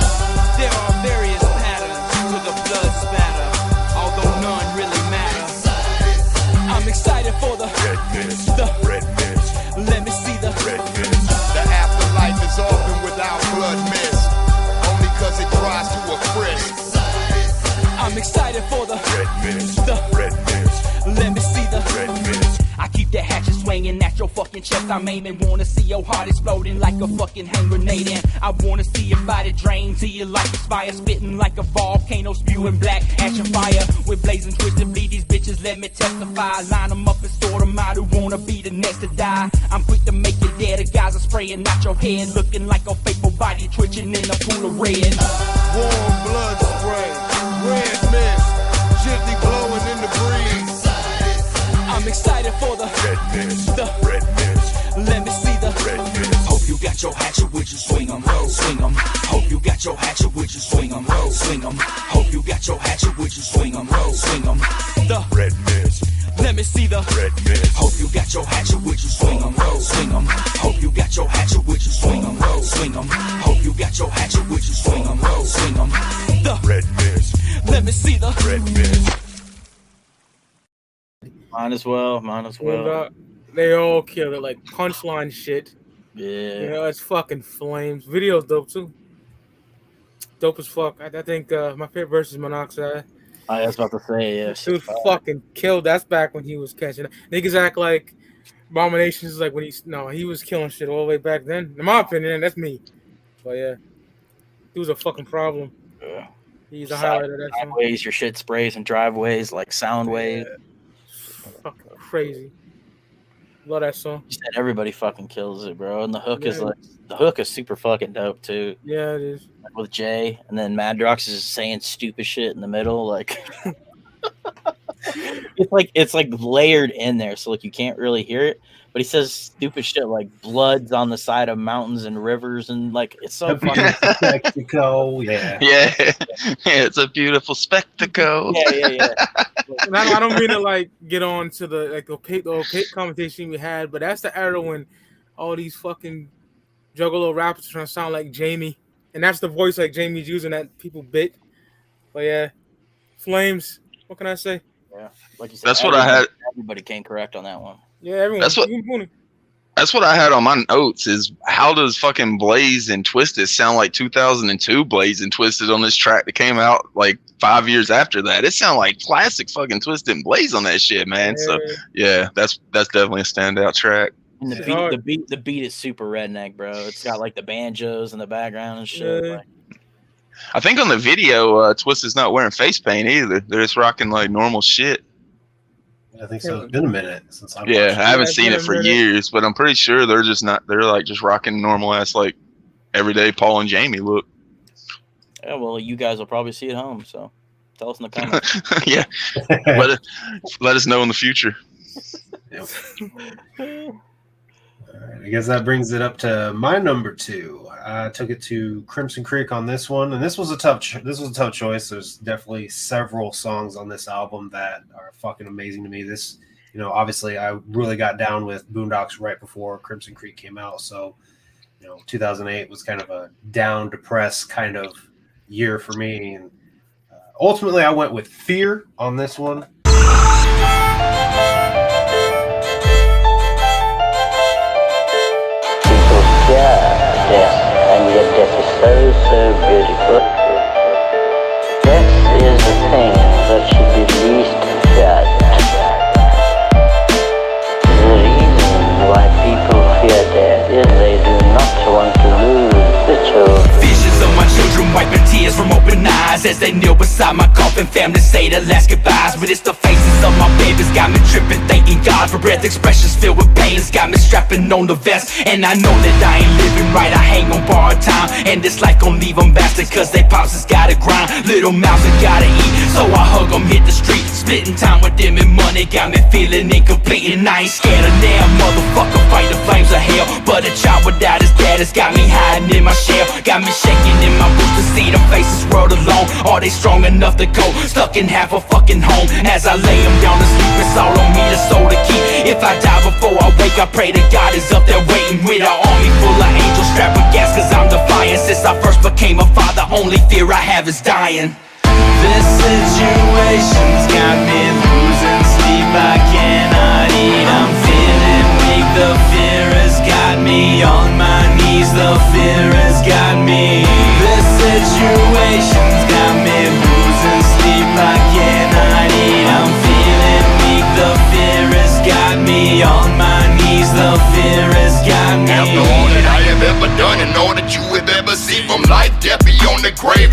There are various patterns to the blood spatter, although none excited for the red mist. Let me see the red mist. I keep that hatchet swinging at your fucking chest. I'm aiming, wanna see your heart exploding like a fucking hand grenade. And I wanna see your body drain till you like it's fire, spitting like a volcano, spewing black action fire with blazing twisted bleed. These bitches let me testify. Line them up and sort them out who wanna be the next to die. I'm quick to make you dead. The guys are spraying out your head, looking like a faithful body twitching in a pool of red. Warm blood spray, red mist, gently blowing in the breeze. I'm excited for the red mist. Let me see the red mist. Hope you got your hatchet with you, swing 'em, swing 'em. Hope you got your hatchet with you, swing 'em, swing 'em. Hope you got your hatchet with you, swing 'em, swing 'em. The red mist. Let me see the red mist. Hope you got your hatchet with you, swing 'em, swing 'em. Hope you got your hatchet with you, swing 'em, swing 'em. Hope you got your hatchet with you, swing 'em, swing 'em. The red mist. Let me see the red mist. Might as well. They all kill it, like punchline shit. Yeah. You know, it's fucking flames. Video's dope too. Dope as fuck. I think my favorite verse is Monoxide. I was about to say, yeah. Dude fucking killed. That's back when he was catching it. Niggas act like Abominations is like when he was killing shit all the way back then. In my opinion, that's me. But yeah. He was a fucking problem. Yeah. He's a highlight of that song. Driveways, your shit sprays and driveways like Soundwave. Fucking crazy. Love that song. You said everybody fucking kills it, bro. And the hook is super fucking dope too. Yeah, it is. Like with Jay, and then Madrox is just saying stupid shit in the middle, like it's like layered in there, so like you can't really hear it. But he says stupid shit like blood's on the side of mountains and rivers, and like it's so fucking spectacle. Yeah, it's a beautiful spectacle. Yeah. And I don't mean to like get on to the opaque conversation we had, but that's the era when all these fucking juggalo rappers are trying to sound like Jamie, and that's the voice like Jamie's using that people bit. But yeah, Flames. What can I say? Yeah, like you said, that's what I had. Everybody came correct on that one. Yeah, everyone. That's what I had on my notes. Is how does fucking Blaze and TwiZtiD sound like 2002 Blaze and TwiZtiD on this track that came out like 5 years after that? It sounded like classic fucking TwiZtiD and Blaze on that shit, man. Yeah. So yeah, that's definitely a standout track. And the beat is super redneck, bro. It's got like the banjos in the background and shit. Yeah. Like, I think on the video, TwiZtid's not wearing face paint either. They're just rocking like normal shit. I think so. It's been a minute since I haven't seen it for years, but I'm pretty sure they're just not. They're like just rocking normal ass like everyday Paul and Jamie look. Yeah, well, you guys will probably see it home, so tell us in the comments. Yeah, let us know in the future. Yep. All right, I guess that brings it up to my number 2. I took it to Crimson Creek on this one, and this was a tough choice. There's definitely several songs on this album that are fucking amazing to me. This, obviously I really got down with Boondox right before Crimson Creek came out, so 2008 was kind of a down, depressed kind of year for me, and ultimately I went with Fear on this one. Death, and yet death is so beautiful. Death is the thing that should be least feared. The reason why people fear death is they do not want to lose the children. Visions of my children wiping tears from open eyes as they kneel beside my coffin. Family say the last goodbyes, but it's the faces of my babies got me tripping, thanking God for breath. Expressions filled with pain, it's got me strapping on the vest. And I know that I ain't living right, I hang on borrowed time, and this life gon' leave them bastard, cause they pops has gotta grind. Little mouths that gotta eat, so I hug them, hit the street, splitting time with them and money got me feeling incomplete. And I ain't scared of damn motherfucker, fight the flames of hell, but a child without his dad has got me hiding in my shell, got me shaking in my boots to see them faces world alone. Are they strong enough to go stuck in half a fucking home? As I lay them down to sleep, it's all on me, the soul to keep. If I die before I wake, I pray to God is up there waiting with an army full of angels strapped with gas, cause I'm defiant. Since I first became a father, only fear I have is dying. This situation's got me losing sleep, I cannot eat, I'm feeling weak. The fear has got me on my knees, the fear has got me. This situation's got me losing sleep, I can't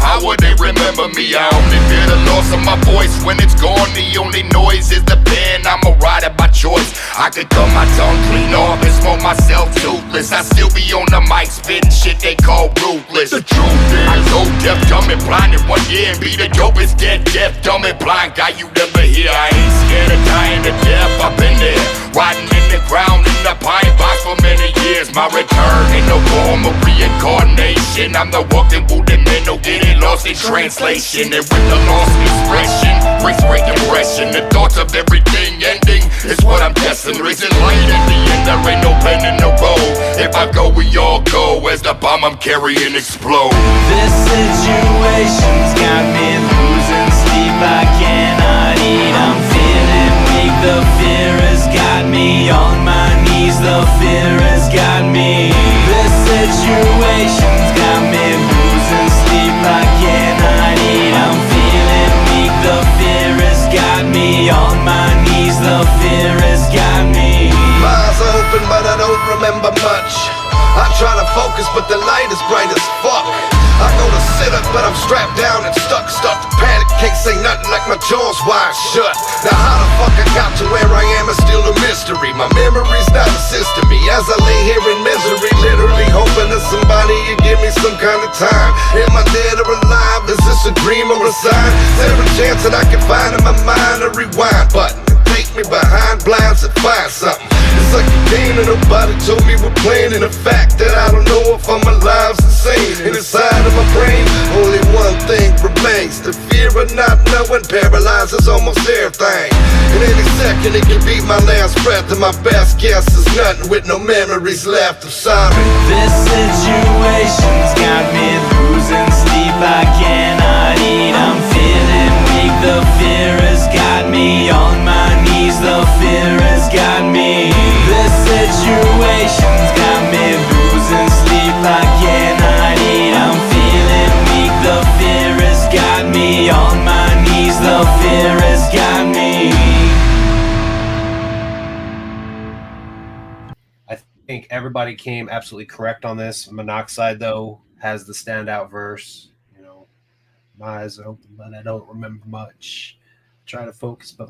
how would they remember me? I only fear the loss of my voice when it's gone. The only noise is the pen, I'm a writer by choice. I could cut my tongue clean off and smoke myself toothless. I still be on the mic spitting shit they call ruthless. The truth is, I go deaf, dumb and blind in 1 year and be the dopest dead, deaf, dumb and blind guy you ever hear. I ain't scared of dying to death, I've been there, riding in the ground in the pine box for many years. My return in the form of reincarnation. I'm the walking Buddha man, no getting lost in translation. And with the lost expression brings great depression. The thoughts of everything ending is what I'm guessing. Reason light at the end, there ain't no bend in the road. If I go, we all go as the bomb I'm carrying explode. This situation's got me losing sleep, I cannot eat, I'm feeling weak. The fear has got me on my knees, the fear has got me. This situation's got me losing sleep, I cannot eat, I'm feeling weak. The fear has got me on my knees, the fear has got me. My eyes are open but I don't remember much. I try to focus but the light is bright as fuck. I go to sit up but I'm strapped down and stuck. Start to panic, can't say nothing like my jaw's wide shut. Now how the fuck I got to where I am is still a mystery. My memory's not assisting me as I lay here in misery, literally hoping that somebody will give me some kind of time. Am I dead or alive? Is this a dream or a sign? Is there a chance that I can find in my mind a rewind button? Take me behind blinds and find something. It's like a game and nobody told me we're playing. And the fact that I don't know if I'm alive's insane. And inside of my brain, only one thing remains. The fear of not knowing paralyzes almost everything. And any second it can be my last breath. And my best guess is nothing with no memories left. I'm sorry. This situation's got me losing sleep, I cannot eat, I'm feeling weak. The fear has got me on my knees, the fear has got me. This situation's got me losing sleep, I cannot eat, I'm feeling weak. The fear has got me on my knees, the fear has got me. I think everybody came absolutely correct on this. Monoxide, though, has the standout verse. You know, my eyes are open, but I don't remember much. Try to focus, but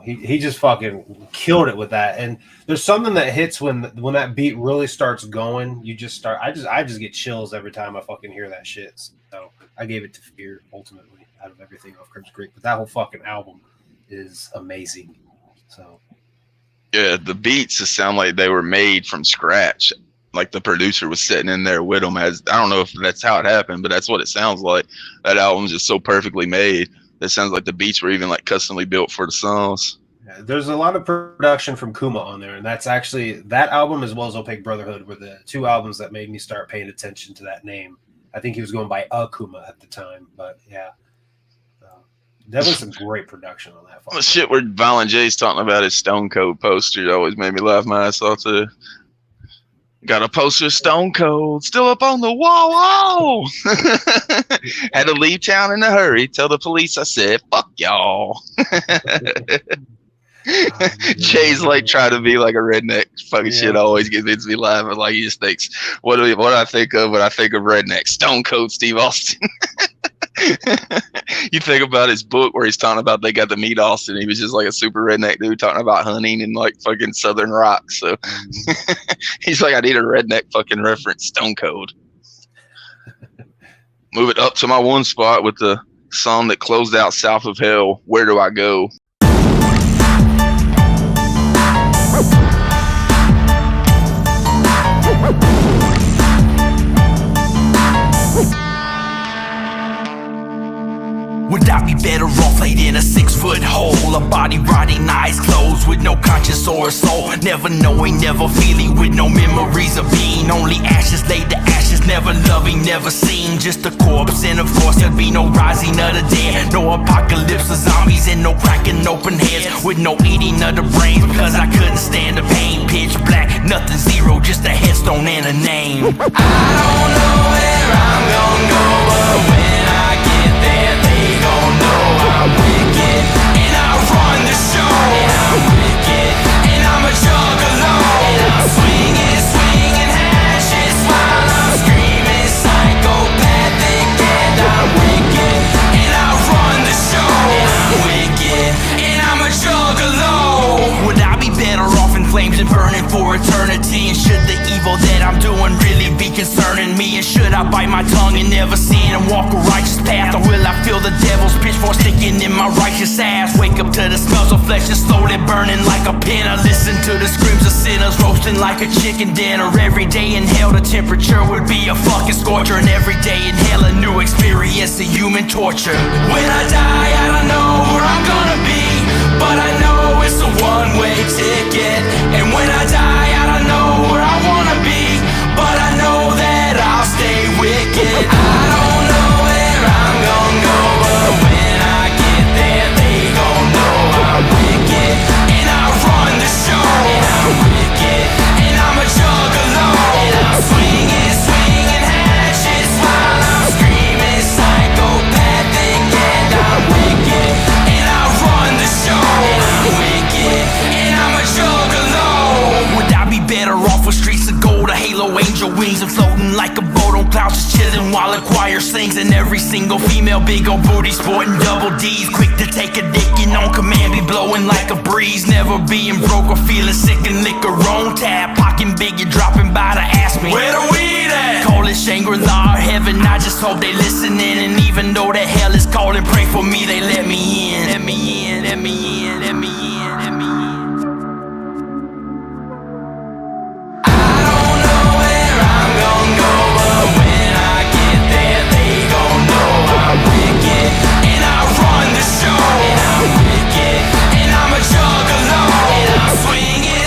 he just fucking killed it with that. And there's something that hits when that beat really starts going. You just start. I just get chills every time I fucking hear that shit. So I gave it to Fear ultimately out of everything off Crimson Creek. But that whole fucking album is amazing. So yeah, the beats just sound like they were made from scratch. Like the producer was sitting in there with them. I don't know if that's how it happened, but that's what it sounds like. That album's just so perfectly made. It sounds like the beats were even like customly built for the songs. Yeah, there's a lot of production from Kuma on there, and that's actually that album as well as Opaque Brotherhood were the two albums that made me start paying attention to that name. I think he was going by Kuma at the time, but yeah, definitely some great production on that. The shit where Violent J's talking about his Stone Cold poster always made me laugh my ass off too. Got a poster of Stone Cold still up on the wall. Whoa! Had to leave town in a hurry. Tell the police I said, fuck y'all. Jay's like trying to be like a redneck. Fucking shit always gets me laughing. Like he just thinks, what do I think of when I think of redneck? Stone Cold Steve Austin. You think about his book where he's talking about they got to meet Austin. He was just like a super redneck dude talking about hunting and like fucking Southern rock. So he's like, I need a redneck fucking reference. Stone Cold. Move it up to my one spot with the song that closed out South of Hell. Where Do I Go? Would I be better off laid in a 6-foot hole? A body rotting, eyes closed with no conscience or a soul. Never knowing, never feeling, with no memories of being. Only ashes laid to ashes, never loving, never seen. Just a corpse, and of course there'd be no rising of the dead. No apocalypse of zombies and no cracking open heads. With no eating of the brains, because I couldn't stand the pain. Pitch black, nothing zero, just a headstone and a name. I don't know where I'm gonna go, but when I get there, they gon' know I'm wicked, and I run the show. And I'm wicked, and I'm a juggalo. And I'm swinging hatchets while I'm screaming psychopathic, and I'm wicked. never sin and walk a righteous path? Or will I feel the devil's pitchfork sticking in my righteous ass? Wake up to the smells of flesh just slowly burning like a pin. I listen to the screams of sinners roasting like a chicken dinner. Every day in hell the temperature would be a fucking scorcher, and every day in hell a new experience of human torture. When I die I don't know where I'm gonna be, but I know it's a one-way ticket. And when I die I don't know where I wanna be, but I know that I'll stay wicked. I don't know where I'm gonna go, but when I get there they gon' know I'm wicked. And I run the show, and I'm wicked. And I'm a juggalo, and I'm swinging hatchets while I'm screaming psychopathic. And I'm wicked. And I run the show, and I'm wicked. And I'm a juggalo. Would I be better off with streets of gold, a halo, angel wings, and floating like a boat on clouds, just chilling while a choir sings? And every single female big old booty sporting double D's, quick to take a dick and on command be blowing like a breeze. Never being broke or feeling sick and liquor on tap, pocking big, you dropping by to ask me where the weed at? Call it Shangri-La or heaven, I just hope they listening. And even though the hell is calling, pray for me, they let me in. Let me in, let me in, let me in, let me in.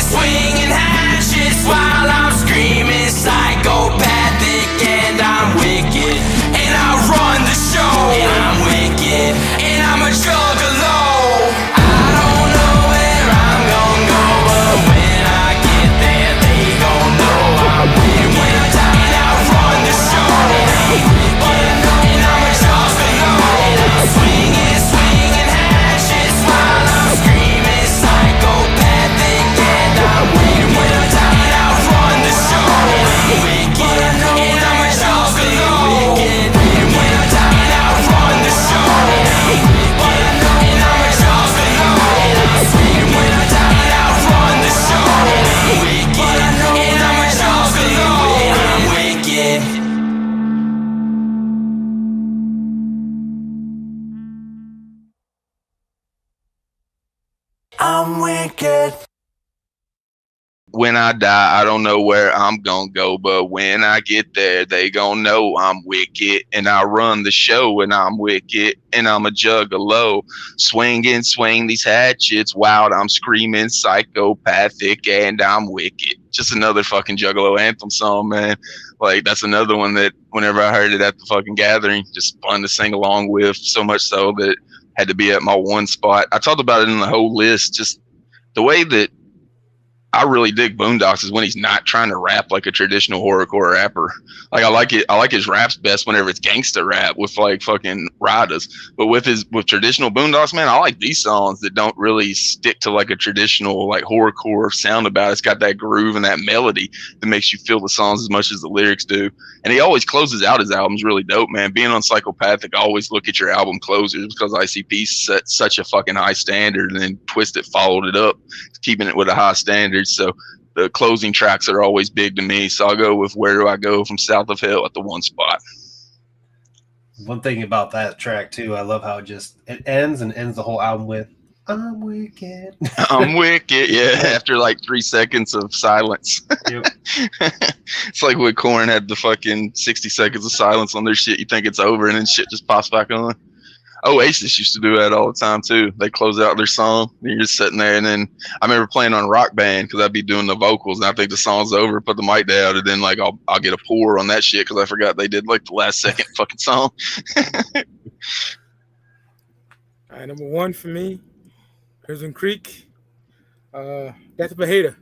Swinging hatchets while I'm screaming psychopathic. And I'm wicked. And I run the show. And I'm wicked. And I'm a juggalo. I don't know where I'm gonna go, but when I get there they gon' know I'm wicked. And when I die I run the show. And I'm wicked. And I'm a juggalo. And I'm swinging hatchets while I'm screaming psychopathic. And I'm wicked. And when I die I run the show. And I'm wicked. And I'm a juggalo. And when I die I run the show. And I'm wicked. And I'm a juggalo. And when I die I run the show. And I'm wicked. And I'm a juggalo. And I'm wicked. I'm wicked. When I die, I don't know where I'm gonna go, but when I get there, they gonna know I'm wicked. And I run the show, and I'm wicked. And I'm a juggalo. Swing these hatchets while I'm screaming psychopathic. And I'm wicked. Just another fucking juggalo anthem song, man. Like, that's another one that whenever I heard it at the fucking gathering, just fun to sing along with, so much so that it had to be at my one spot. I talked about it in the whole list, just the way that I really dig Boondox is when he's not trying to rap like a traditional horrorcore rapper. Like, I like his raps best whenever it's gangsta rap with like fucking riders. But with traditional Boondox, man, I like these songs that don't really stick to like a traditional like horrorcore sound about it. It's got that groove and that melody that makes you feel the songs as much as the lyrics do. And he always closes out his albums really dope, man. Being on Psychopathic, always look at your album closers because ICP set such a fucking high standard, and then TwiZtiD followed it up, keeping it with a high standard. So the closing tracks are always big to me. So I'll go with Where Do I Go from South of Hell at the one spot. One thing about that track too, I love how it ends the whole album with I'm wicked. I'm wicked, yeah, after like 3 seconds of silence. Yep. It's like when Korn had the fucking 60 seconds of silence on their shit. You think it's over, and then shit just pops back on. Oasis used to do that all the time too. They close out their song, and you're just sitting there, and then I remember playing on Rock Band because I'd be doing the vocals, and I think the song's over, put the mic down, and then like I'll get a pour on that shit because I forgot they did like the last second fucking song. All right, number one for me, Prison Creek. That's a hater.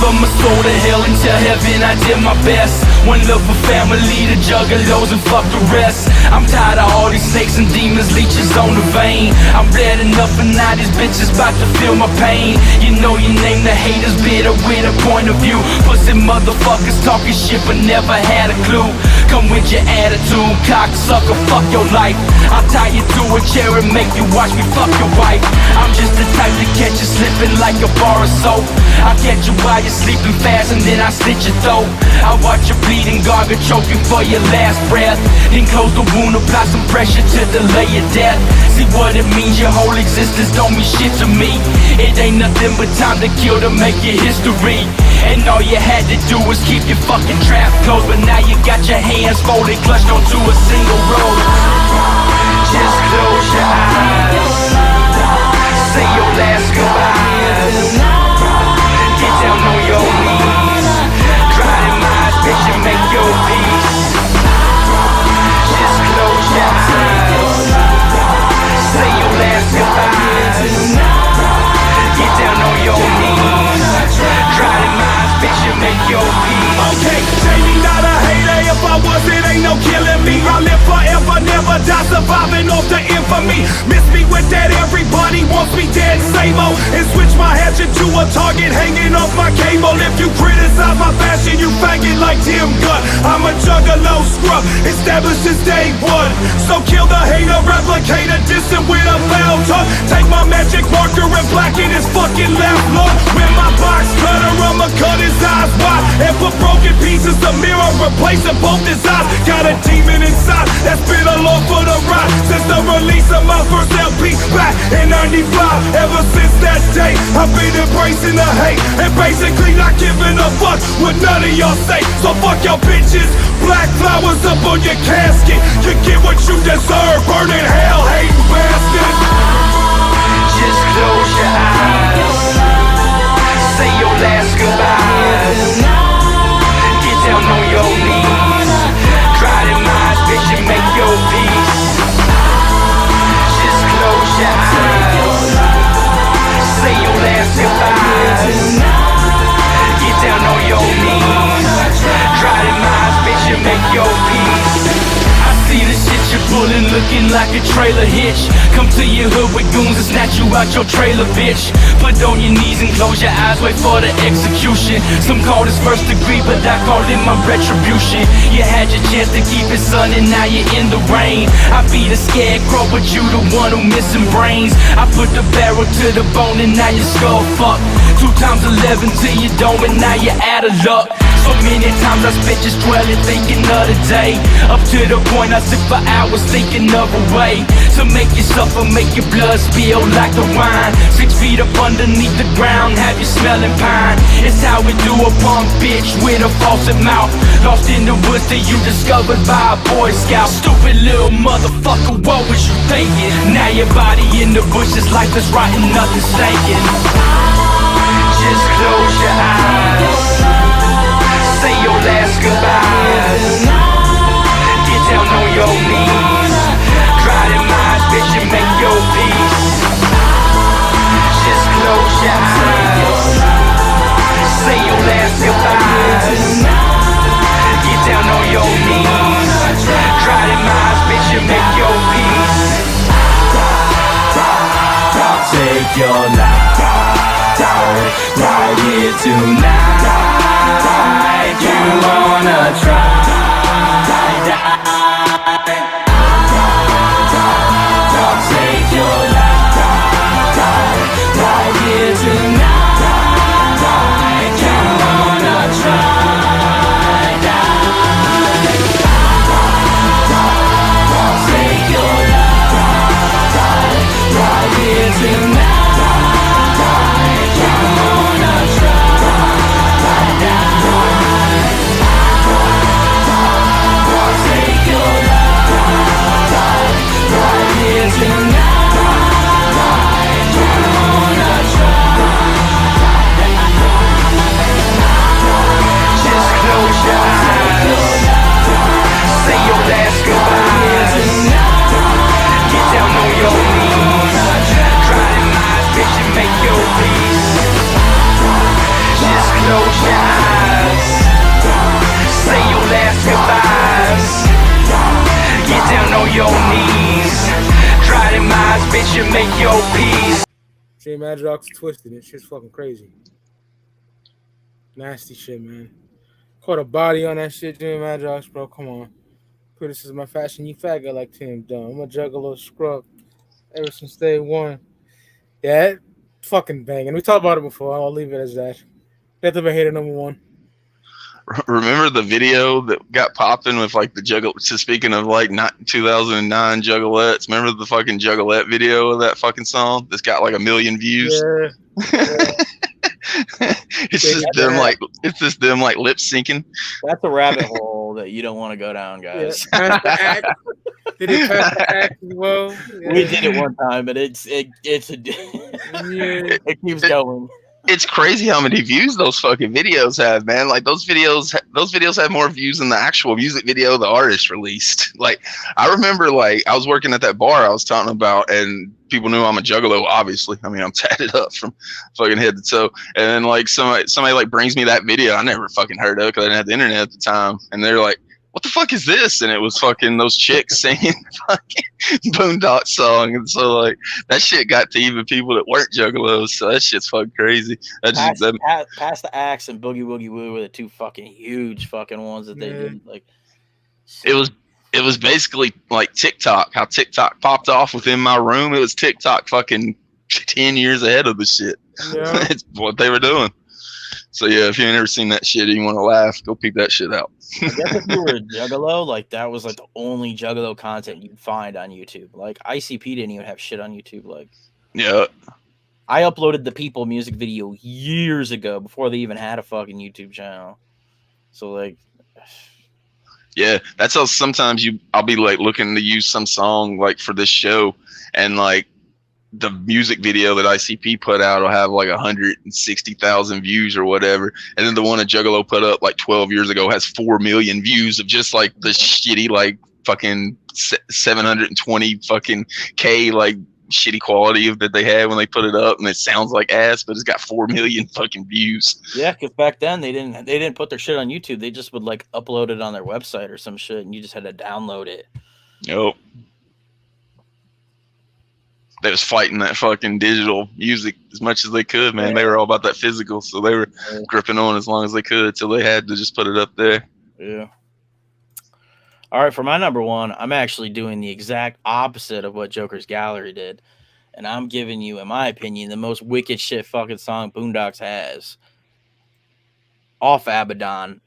I'ma go to hell and to heaven, I did my best. One love for family, the juggalos and fuck the rest. I'm tired of all these snakes and demons, leeches on the vein. I'm bled enough and now these bitches bout to feel my pain. You know you name the haters bitter with a point of view. Pussy motherfuckers talking shit but never had a clue. Come with your attitude, cocksucker, fuck your life. I'll tie you to a chair and make you watch me fuck your wife. I'm just the type to catch you slipping like a bar of soap. I'll catch you while you're sleeping fast and then I slit your throat. I'll watch you bleeding, gargle, choking for your last breath. Then close the wound, apply some pressure to delay your death. See what it means, your whole existence don't mean shit to me. It ain't nothing but time to kill to make your history. And all you had to do was keep your fucking trap closed. But now you got your hands folded, clutched onto a single road. Just close your eyes, say your last goodbyes. Get down on your knees, dry them eyes, bitch, and make your peace. Just close your eyes, say your last goodbyes. Get down on your knees, dry them eyes, bitch, and make your peace. Okay, Jamie not a hater. If I was, it ain't no killing me. I live forever, never die, surviving off the infamy. Miss me with that, everybody wants me dead, same old. And switch my hatchet to a target hanging off my cable. If you criticize my fashion, you faggot like Tim Gunn. I'm a juggalo scrub, established since day one. So kill the hater, replicate a dissing with a foul tongue. Take my magic marker and blacken his fucking left lung. With my box cutter, I'ma cut his eyes wide and put broken pieces of mirror, replacing both his eyes. Got a demon inside that's been along for the ride since the release of my first LP back in '95. Ever since that day, I've been embracing the hate and basically not giving a fuck what none of y'all say. So fuck y'all bitches, black flowers up on your casket. You get what you deserve, burn in hell, hating bastard. Just close your eyes, say your last goodbyes. Get down on your knees, dry them eyes, bitch, and make your peace. Just close your eyes, say your last goodbyes. Get down on your knees, dry them eyes, bitch, and make your peace. I see the shit you're pulling, looking like a trailer hitch. Come to your hood with goons and snatch you out your trailer, bitch. Put on your knees and close your eyes, wait for the execution. Some call this first degree, but I call it my retribution. You had your chance to keep it, son, and now you're in the rain. I be the scarecrow, but you the one who missing brains. I put the barrel to the bone and now your skull fucked. 2 times 11 to your dome and now you're out of luck. So many times I spent just dwelling, thinking of the day. Up to the point I sit for hours thinking of a way to make you suffer, make your blood spill like the wine. 6 feet up underneath the ground, have you smelling pine. It's how we do a punk bitch with a faucet mouth. Lost in the woods till you discovered by a Boy Scout. Stupid little motherfucker, what was you thinking? Now your body in the bushes, lifeless, rotten, nothing stinking. Just close your eyes, say your last goodbyes. Get down on your knees, dry them eyes, bitch, and make your peace. Just close your eyes, say your last goodbyes. Get down on your knees, dry them eyes, bitch, and make your peace. Take your life right here tonight. You wanna try? Take your life right here tonight. You wanna try? Take your life right here tonight. Make your peace. Jay Madrox twisted. It shit's fucking crazy. Nasty shit, man. Caught a body on that shit, Jay Madrox, bro. Come on. Criticism my fashion, you faggot like Tim Dunn. I'm a juggalo scrub ever since day one. Yeah, it fucking banging. We talked about it before. I'll leave it as that. Death of a Hater #1. Remember the video that got popping with like the juggle? So speaking of like not 2009 juggalettes, remember the fucking juggalette video of that fucking song that's got like 1 million views? Yeah. It's just them like lip syncing. That's a rabbit hole that you don't want to go down, guys. Yeah. Did it pass the act as well? Yeah. We did it one time, but it keeps going. It's crazy how many views those fucking videos have, man. Like those videos have more views than the actual music video the artist released. Like I remember, like I was working at that bar I was talking about, and people knew I'm a juggalo. Obviously, I mean I'm tatted up from fucking head to toe. And then like somebody like brings me that video I never fucking heard of because I didn't have the internet at the time, and they're like, what the fuck is this? And it was fucking those chicks singing fucking Boondox song. And so like that shit got to even people that weren't juggalos. So that shit's fucking crazy. Pass the Axe and Boogie Woogie Woo were the two fucking huge fucking ones that they did. Like it was basically like TikTok, how TikTok popped off within my room. It was TikTok fucking 10 years ahead of the shit. Yeah. It's what they were doing. So yeah, if you ain't ever seen that shit and you want to laugh, go peep that shit out. I guess if you were a juggalo, like that was like the only juggalo content you'd find on YouTube. Like ICP didn't even have shit on YouTube. Like, yeah, I uploaded the People music video years ago before they even had a fucking YouTube channel. So like, yeah, that's how sometimes I'll be like looking to use some song like for this show, and like the music video that ICP put out will have like 160,000 views or whatever, and then the one that Juggalo put up like 12 years ago has 4 million views of just like the shitty like fucking 720 fucking K like shitty quality that they had when they put it up, and it sounds like ass, but it's got 4 million fucking views. Yeah, because back then they didn't put their shit on YouTube. They just would like upload it on their website or some shit, and you just had to download it. Yep. They was fighting that fucking digital music as much as they could, man. They were all about that physical, so they were gripping on as long as they could till they had to just put it up there. Yeah. All right, for my #1, I'm actually doing the exact opposite of what Jokerz Gallery did. And I'm giving you, in my opinion, the most wicked shit fucking song Boondox has. Off Abaddon.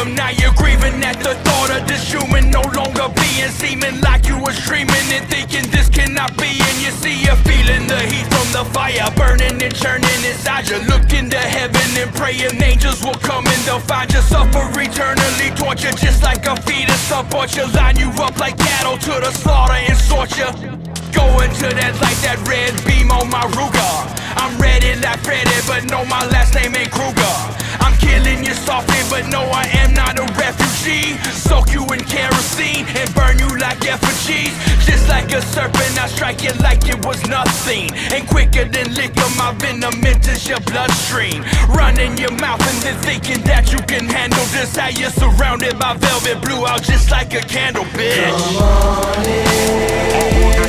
Now you're grieving at the thought of this human no longer being, seeming like you was dreaming and thinking this cannot be. And you see you're feeling the heat from the fire burning and churning inside you. Look into heaven and praying angels will come and they'll find you. Suffer eternally, torture just like a fetus. Support you, line you up like cattle to the slaughter and sort you. Go into that light, that red beam on my Ruger. I'm ready like Freddy, but no, my last name ain't Kruger. I'm killing you softly, but no, I am not a refugee. Soak you in kerosene and burn you like effigies. Just like a serpent, I strike you like it was nothing. And quicker than liquor, my venom enters your bloodstream. Running your mouth and then thinking that you can handle this. How you're surrounded by velvet, blew out just like a candle, bitch. Come on in.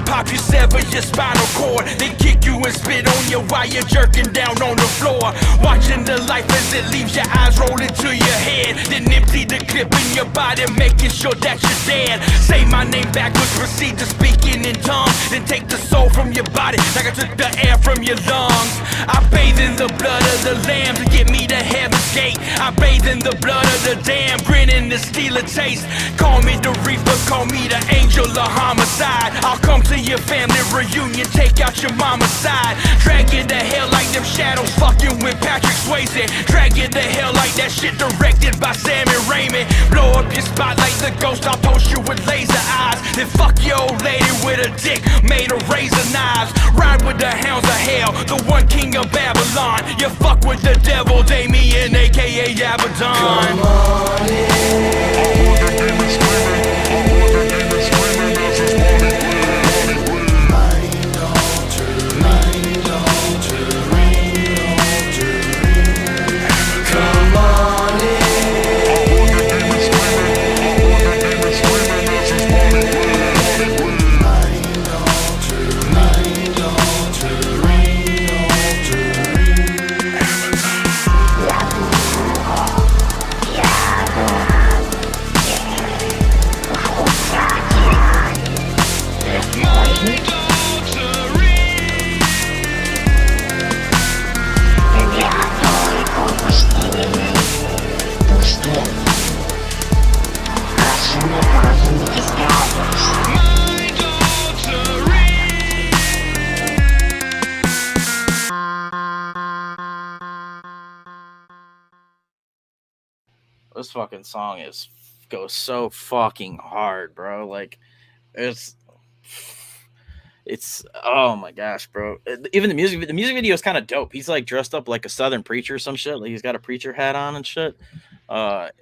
pop you, sever your spinal cord, then kick you and spit on you while you're jerking down on the floor. Watching the life as it leaves your eyes rolling to your head, then empty the clip in your body, making sure that you're dead. Say my name backwards, proceed to speaking in tongues, then take the soul from your body like I took the air from your lungs. I bathe in the blood of the lamb to get me to heaven's gate. I bathe in the blood of the damned, grinning to steal a taste. Call me the reaper, call me the angel of homicide. I'll come to your family reunion, take out your mama's side. Drag you to hell like them shadows fucking with Patrick Swayze. Drag you to hell like that shit directed by Sammy Raimi. Blow up your spot like the ghost, I'll post you with laser eyes. Then fuck your old lady with a dick made of razor knives. Ride with the hounds of hell, the one king of Babylon. You fuck with the devil, Damien, aka Abaddon. Come on in. This fucking song goes so fucking hard, bro. Like, it's oh my gosh, bro. Even the music video is kind of dope. He's like dressed up like a Southern preacher or some shit. Like he's got a preacher hat on and shit. The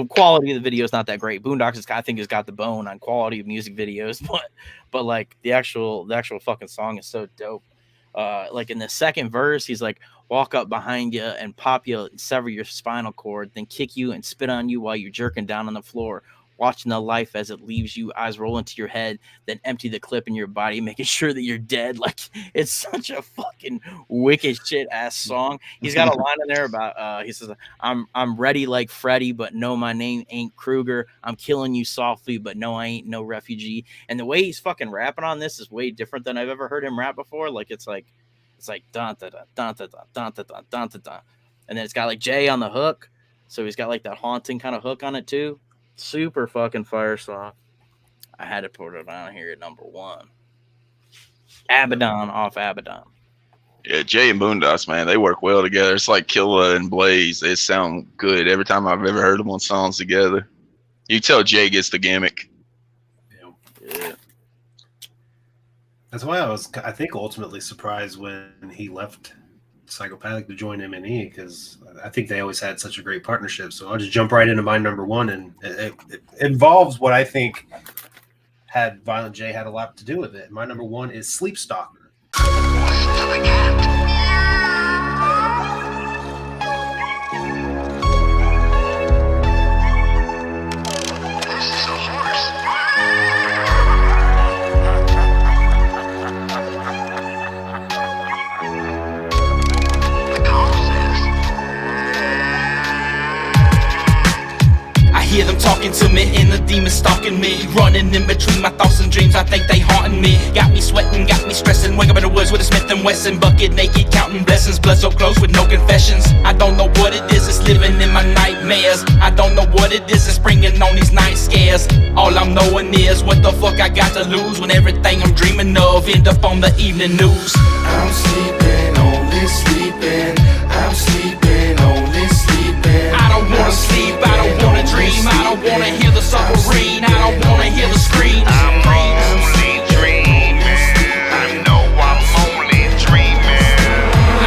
quality of the video is not that great. Boondox I think has got the bone on quality of music videos, but like the actual fucking song is so dope. Like in the second verse, he's like, walk up behind you and pop you and sever your spinal cord, then kick you and spit on you while you're jerking down on the floor, watching the life as it leaves you, eyes roll into your head, then empty the clip in your body, making sure that you're dead. Like, it's such a fucking wicked shit ass song. He's got a line in there about he says, I'm ready like Freddy, but no, my name ain't Krueger. I'm killing you softly, but no, I ain't no refugee. And the way he's fucking rapping on this is way different than I've ever heard him rap before. Like it's like dun da da dun da da dun da da dun da da, and then it's got like Jay on the hook, so he's got like that haunting kind of hook on it too. Super fucking fire song. I had to put it on here at number 1. Abaddon off Abaddon. Yeah, Jay and Boondox, man, they work well together. It's like Killa and Blaze. They sound good every time I've ever heard them on songs together. You tell Jay gets the gimmick. Yeah. That's why I think ultimately surprised when he left Psychopathic to join M&E, because I think they always had such a great partnership. So I'll just jump right into my number 1, and it involves what I think had Violent J had a lot to do with it. My number 1 is Sleep Stalker. Hear them talking to me and the demons stalking me, running in between my thoughts and dreams. I think they haunting me. Got me sweating, got me stressing. Wake up in the woods with a Smith & Wesson, bucket naked, counting blessings. Blood so close with no confessions. I don't know what it is, it's living in my nightmares. I don't know what it is, it's bringing on these night scares. All I'm knowing is what the fuck I got to lose when everything I'm dreaming of end up on the evening news. I'm sleeping, only sleeping. I'm sleeping, only sleeping. I don't wanna sleep, I don't wanna dream. I don't wanna hear the suffering, I don't wanna hear the screams. I'm only dreaming. I know I'm only dreaming.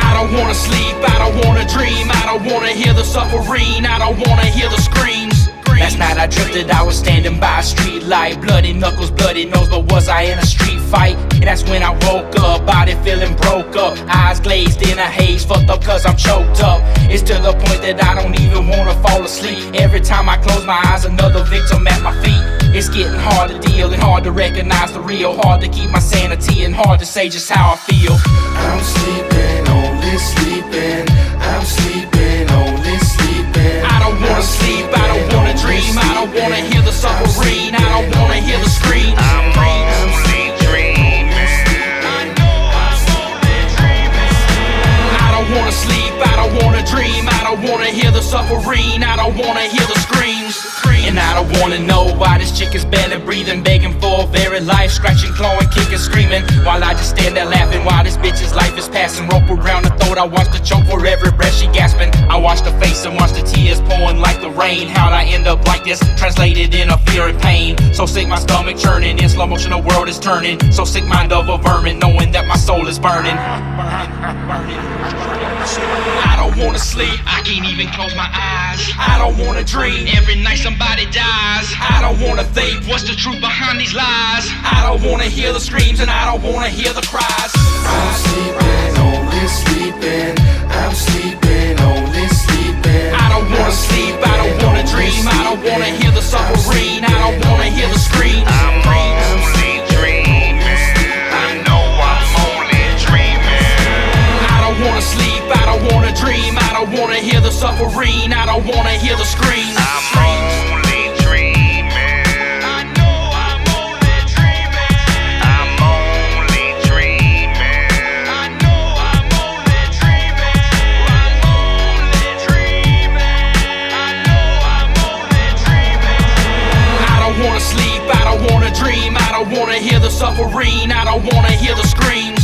I don't wanna sleep, I don't wanna dream. I don't wanna hear the suffering, I don't wanna hear the screams. Last night I dreamt that I was standing by a street light. Bloody knuckles, bloody nose, but was I in a street fight? And that's when I woke up, body feeling broke up, eyes glazed in a haze, fucked up cause I'm choked up. It's to the point that I don't even wanna fall asleep. Every time I close my eyes, another victim at my feet. It's getting hard to deal and hard to recognize the real, hard to keep my sanity and hard to say just how I feel. I'm sleeping, only sleeping. I'm sleeping, only sleeping. I don't wanna sleep, I don't wanna dream, I don't wanna hear the suffering, I don't wanna hear the screams. I'm only dreaming. I don't wanna sleep, I don't wanna dream, I don't wanna hear the suffering, I don't wanna hear the screams. And I don't wanna know why this chick is barely breathing, begging for a very life, scratching, clawing, kicking, screaming, while I just stand there laughing while this bitch's life is passing. Rope around her throat, I watch the choke for every breath she gasping. I watch the face and watch the tears pouring like the rain. How'd I end up like this? Translated in a fear and pain. So sick my stomach churning, in slow motion the world is turning. So sick mind of a vermin, knowing that my soul is burning. I don't wanna sleep, I can't even close my eyes. I don't wanna dream, every night somebody dies. I don't wanna think, what's the truth behind these lies? I don't wanna hear the screams and I don't wanna hear the cries. I'm sleeping, only sleeping. I'm sleeping, only sleeping. I don't wanna sleep, I don't wanna dream, I don't wanna hear the suffering, I don't wanna hear the screams. I'm only dreaming. I know I'm only dreaming. I don't wanna sleep, I don't wanna dream, I don't wanna hear the suffering, I don't wanna hear the screams. I'm only dreaming. I know I'm only dreaming. I'm only dreaming. I know I'm only dreaming. I'm only dreaming. I know I'm only dreaming. I don't wanna sleep, I don't wanna dream, I don't wanna hear the suffering, I don't wanna hear the screams.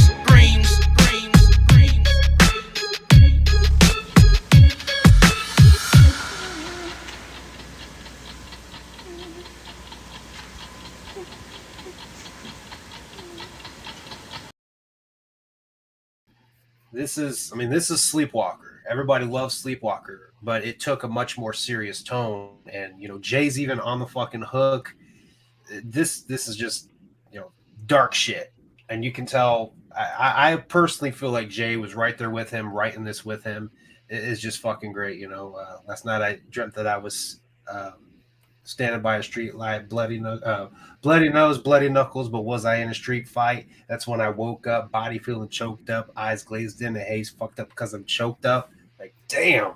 This is Sleepwalker. Everybody loves Sleepwalker, but it took a much more serious tone. And Jay's even on the fucking hook. This is just dark shit, and you can tell. I personally feel like Jay was right there with him, writing this with him. It is just fucking great. Last night I dreamt that I was standing by a street light, bloody nose, bloody knuckles, but was I in a street fight? That's when I woke up, body feeling choked up, eyes glazed in, the haze fucked up because I'm choked up. Like, damn,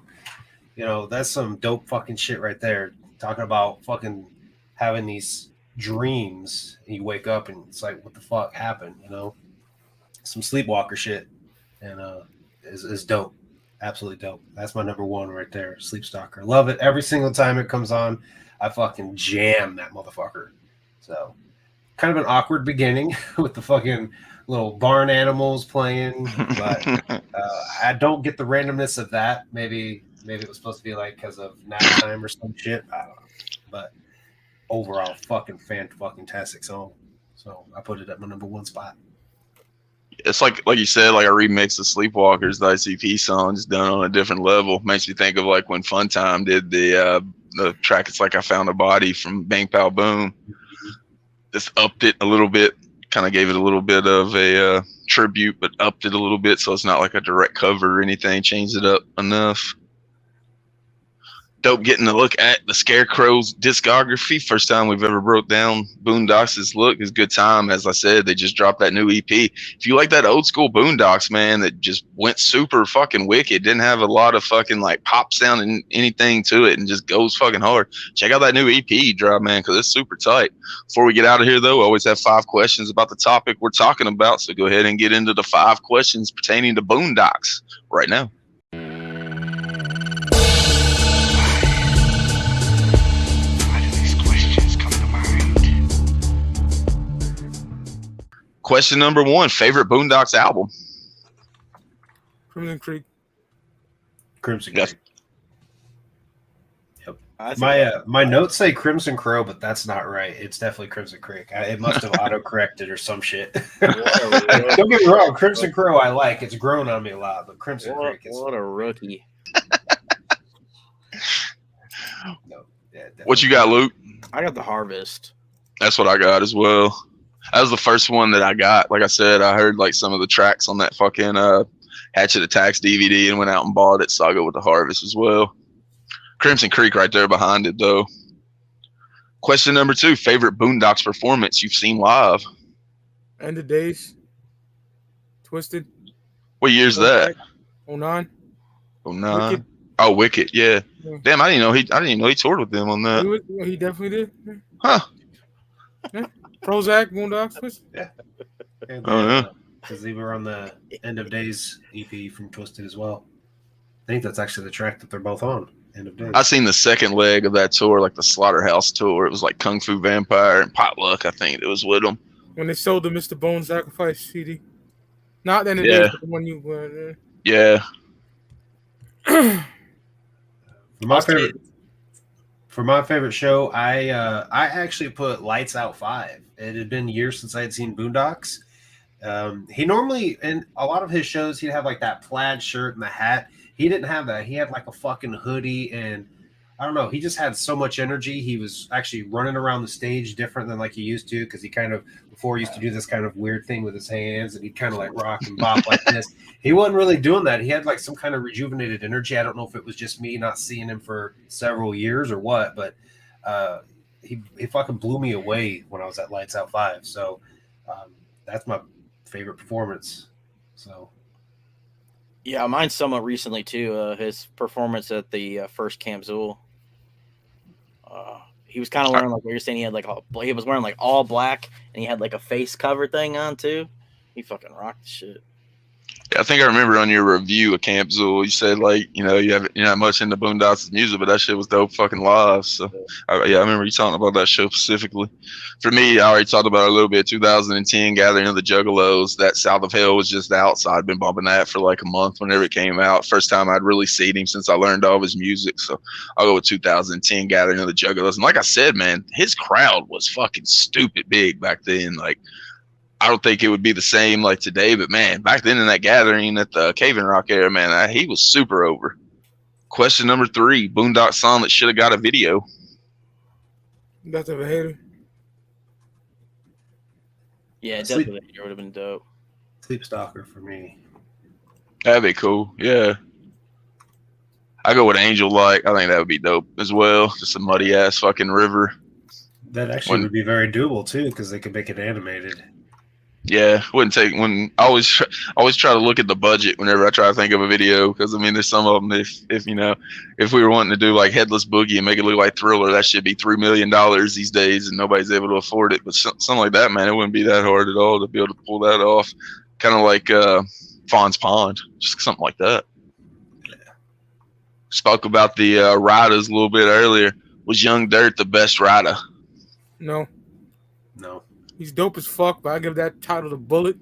that's some dope fucking shit right there. Talking about fucking having these dreams, and you wake up and it's like, what the fuck happened? Some Sleepwalker shit, and is dope. Absolutely dope. That's my number one right there. Sleep Stalker. Love it. Every single time it comes on, I fucking jam that motherfucker. So, kind of an awkward beginning with the fucking little barn animals playing, but I don't get the randomness of that. Maybe it was supposed to be like because of nap time or some shit. I don't know. But overall, fucking fantastic song. So I put it at my number one spot. It's like you said, like a remix of Sleepwalkers, the ICP song, just done on a different level. Makes me think of like when Funtime did the track. It's like I Found a Body from Bang Pow Boom. Just upped it a little bit, kind of gave it a little bit of a tribute, but upped it a little bit so it's not like a direct cover or anything. Changed it up enough. Dope getting to look at the Scarecrow's discography. First time we've ever broke down Boondox' look. Is good time. As I said, they just dropped that new EP. If you like that old school Boondox, man, that just went super fucking wicked, didn't have a lot of fucking like pop sound and anything to it, and just goes fucking hard. Check out that new EP drop, man, because it's super tight. Before we get out of here, though, I always have 5 questions about the topic we're talking about. So go ahead and get into the 5 questions pertaining to Boondox right now. Question number 1, favorite Boondox album? Crimson Creek. Crimson Creek. Yep. My notes say Crimson Crow, but that's not right. It's definitely Crimson Creek. It must have auto-corrected or some shit. Don't get me wrong, Crimson Crow I like. It's grown on me a lot, but Crimson Creek is... What a rookie. No. What you got, Luke? I got the Harvest. That's what I got as well. That was the first one that I got. Like I said, I heard like some of the tracks on that fucking Hatchet Attacks DVD and went out and bought it. So I'll go with the Harvest as well. Crimson Creek right there behind it, though. Question number 2: favorite Boondox performance you've seen live? End of Days. TwiZtiD. What year's that? 09. 09. Wicked. Oh, Wicked. Yeah. Yeah. Damn, I didn't even know he toured with them on that. He definitely did. Yeah. Huh. Yeah. Prozac, Boondox. Yeah. Oh, yeah. Because they were on the End of Days EP from TwiZtiD as well. I think that's actually the track that they're both on. End of Days. I seen the second leg of that tour, like the Slaughterhouse tour. It was like Kung Fu Vampire and Potluck, I think it was with them. When they sold the Mr. Bone Sacrifice CD. Not End of Yeah. Days, but the one you Yeah. For my favorite show, I actually put Lights Out 5. It had been years since I had seen Boondox. He normally, in a lot of his shows, he'd have like that plaid shirt and the hat. He didn't have that. He had like a fucking hoodie, and I don't know. He just had so much energy. He was actually running around the stage different than like he used to, because he kind of before used to do this kind of weird thing with his hands, and he'd kind of like rock and bop like this. He wasn't really doing that. He had like some kind of rejuvenated energy. I don't know if it was just me not seeing him for several years or what, but he fucking blew me away when I was at Lights Out 5. So that's my favorite performance. So yeah, mine's somewhat recently too. His performance at the first Camp Zool. He was kind of wearing like what you're saying. He had like he was wearing like all black, and he had like a face cover thing on too. He fucking rocked the shit. Yeah, I think I remember on your review of Camp Zool, you said like, you're not much into Boondox's music, but that shit was dope fucking live. So I remember you talking about that show specifically. For me, I already talked about it a little bit. 2010 Gathering of the Juggalos. That South of Hell was just outside. I'd been bumping that for like a month whenever it came out. First time I'd really seen him since I learned all of his music. So I'll go with 2010 Gathering of the Juggalos. And like I said, man, his crowd was fucking stupid big back then. Like, I don't think it would be the same like today, but man, back then in that gathering at the Cave and Rock era, man, he was super over. Question number 3: Boondox song that should have got a video. That's a hater. Yeah, definitely. It would have been dope. Sleep Stalker for me. That'd be cool. Yeah. I go with Angel Like. I think that would be dope as well. Just a muddy ass fucking river. That actually would be very doable too, because they could make it animated. Yeah, wouldn't take when I always try to look at the budget whenever I try to think of a video, because I mean there's some of them if we were wanting to do like Headless Boogie and make it look like Thriller, that should be $3 million these days and nobody's able to afford it. But something like that, man, it wouldn't be that hard at all to be able to pull that off. Kind of like Fawn's Pond, just something like that. Spoke about the riders a little bit earlier. Was Young Dirt the best rider? No. No. He's dope as fuck, but I give that title to Bullet.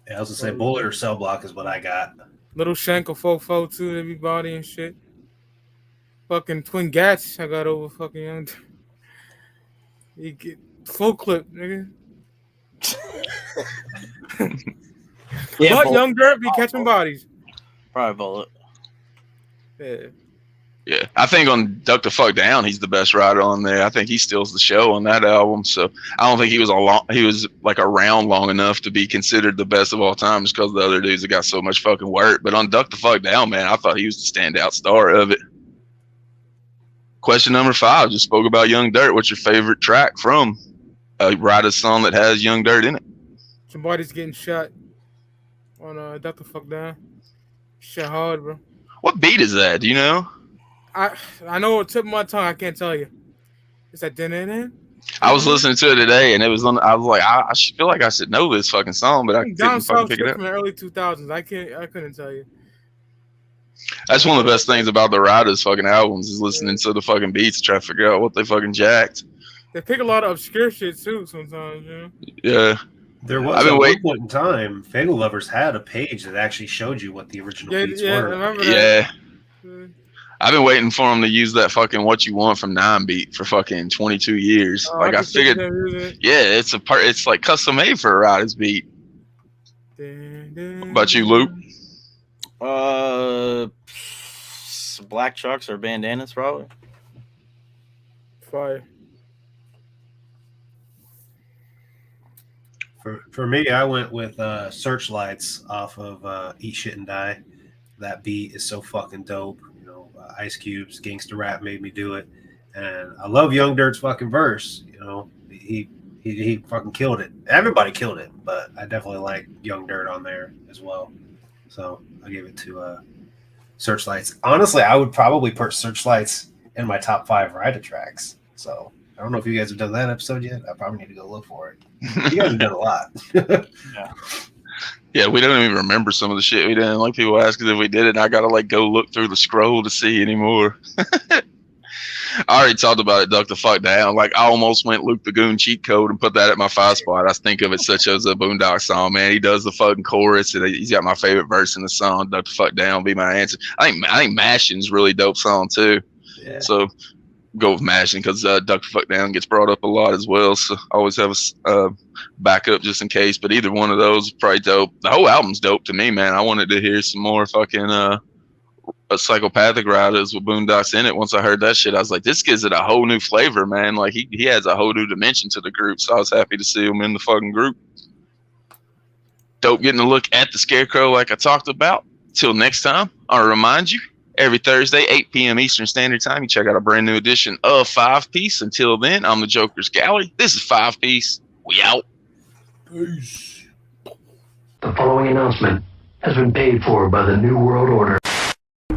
Yeah, I was gonna say Bullet or Cell Block is what I got. Little Shank or Fofo too, everybody and shit. Fucking Twin Gats, I got over fucking Young Dirt. You get full clip, nigga. Yeah, but Bullet. Young Dirt be catching bodies. Probably Bullet. Yeah. Yeah, I think on Duck the Fuck Down, he's the best rider on there. I think he steals the show on that album. So I don't think he was like around long enough to be considered the best of all time, just because the other dudes have got so much fucking work. But on Duck the Fuck Down, man, I thought he was the standout star of it. Question number 5: just spoke about Young Dirt. What's your favorite track from a rider song that has Young Dirt in it? Somebody's getting shot on Duck the Fuck Down. Shit hard, bro. What beat is that? Do you know? I know it tip of my tongue. I can't tell you. Is that din? I was listening to it today, and it was on. I was like, I feel like I should know this fucking song, but I Down couldn't fucking South pick it up. from the early 2000s. I couldn't tell you. That's one of the best things about the Riders fucking albums is listening to the fucking beats, try to figure out what they fucking jacked. They pick a lot of obscure shit too sometimes, you know? Yeah. There was at one point in time, Fable Lovers had a page that actually showed you what the original beats were. I remember that. Yeah. I've been waiting for them to use that fucking What You Want from 9 beat for fucking 22 years. Like I figured, yeah, it's like custom made for a Riders beat. What about you, Luke? Black trucks or bandanas, probably. fire. For me, I went with Searchlights off of Eat Shit and Die. That beat is so fucking dope. You know, Ice Cube's Gangsta Rap made me do it, and I love Young Dirt's fucking verse. You know, he fucking killed it. Everybody killed it, but I definitely like Young Dirt on there as well. So I gave it to Searchlights. Honestly, I would probably put Searchlights in my top 5 Rida tracks. So I don't know if you guys have done that episode yet. I probably need to go look for it. You guys have done a lot. Yeah, we don't even remember some of the shit we did. Like people ask us if we did it, and I gotta like go look through the scroll to see anymore. I already talked about it, Duck the Fuck Down. Like I almost went Luke the Goon cheat code and put that at my 5 spot. I think of it such as a Boondox song, man. He does the fucking chorus, and he's got my favorite verse in the song. Duck the Fuck Down be my answer. I think Mashing's really dope song too. Yeah. So go with Mashing because Duck the Fuck Down gets brought up a lot as well. So I always have a backup just in case. But either one of those is probably dope. The whole album's dope to me, man. I wanted to hear some more fucking Psychopathic Riders with Boondox in it. Once I heard that shit, I was like, this gives it a whole new flavor, man. Like he has a whole new dimension to the group. So I was happy to see him in the fucking group. Dope getting a look at the Scarecrow like I talked about. Till next time, I'll remind you, every Thursday, 8 p.m. Eastern Standard Time, you check out a brand new edition of 5 Piece. Until then, I'm the Jokerz Gallery. This is 5 Piece. We out. Peace. The following announcement has been paid for by the New World Order.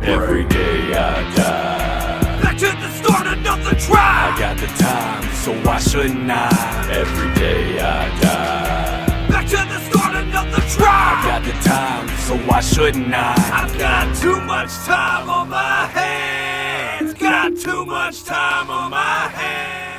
Every day I die. Back to the start, another try. I got the time, so why shouldn't I? Every day I die. Back to the start, another try. I got the time, so why shouldn't I? I've got too much time on my hands. Got too much time on my hands.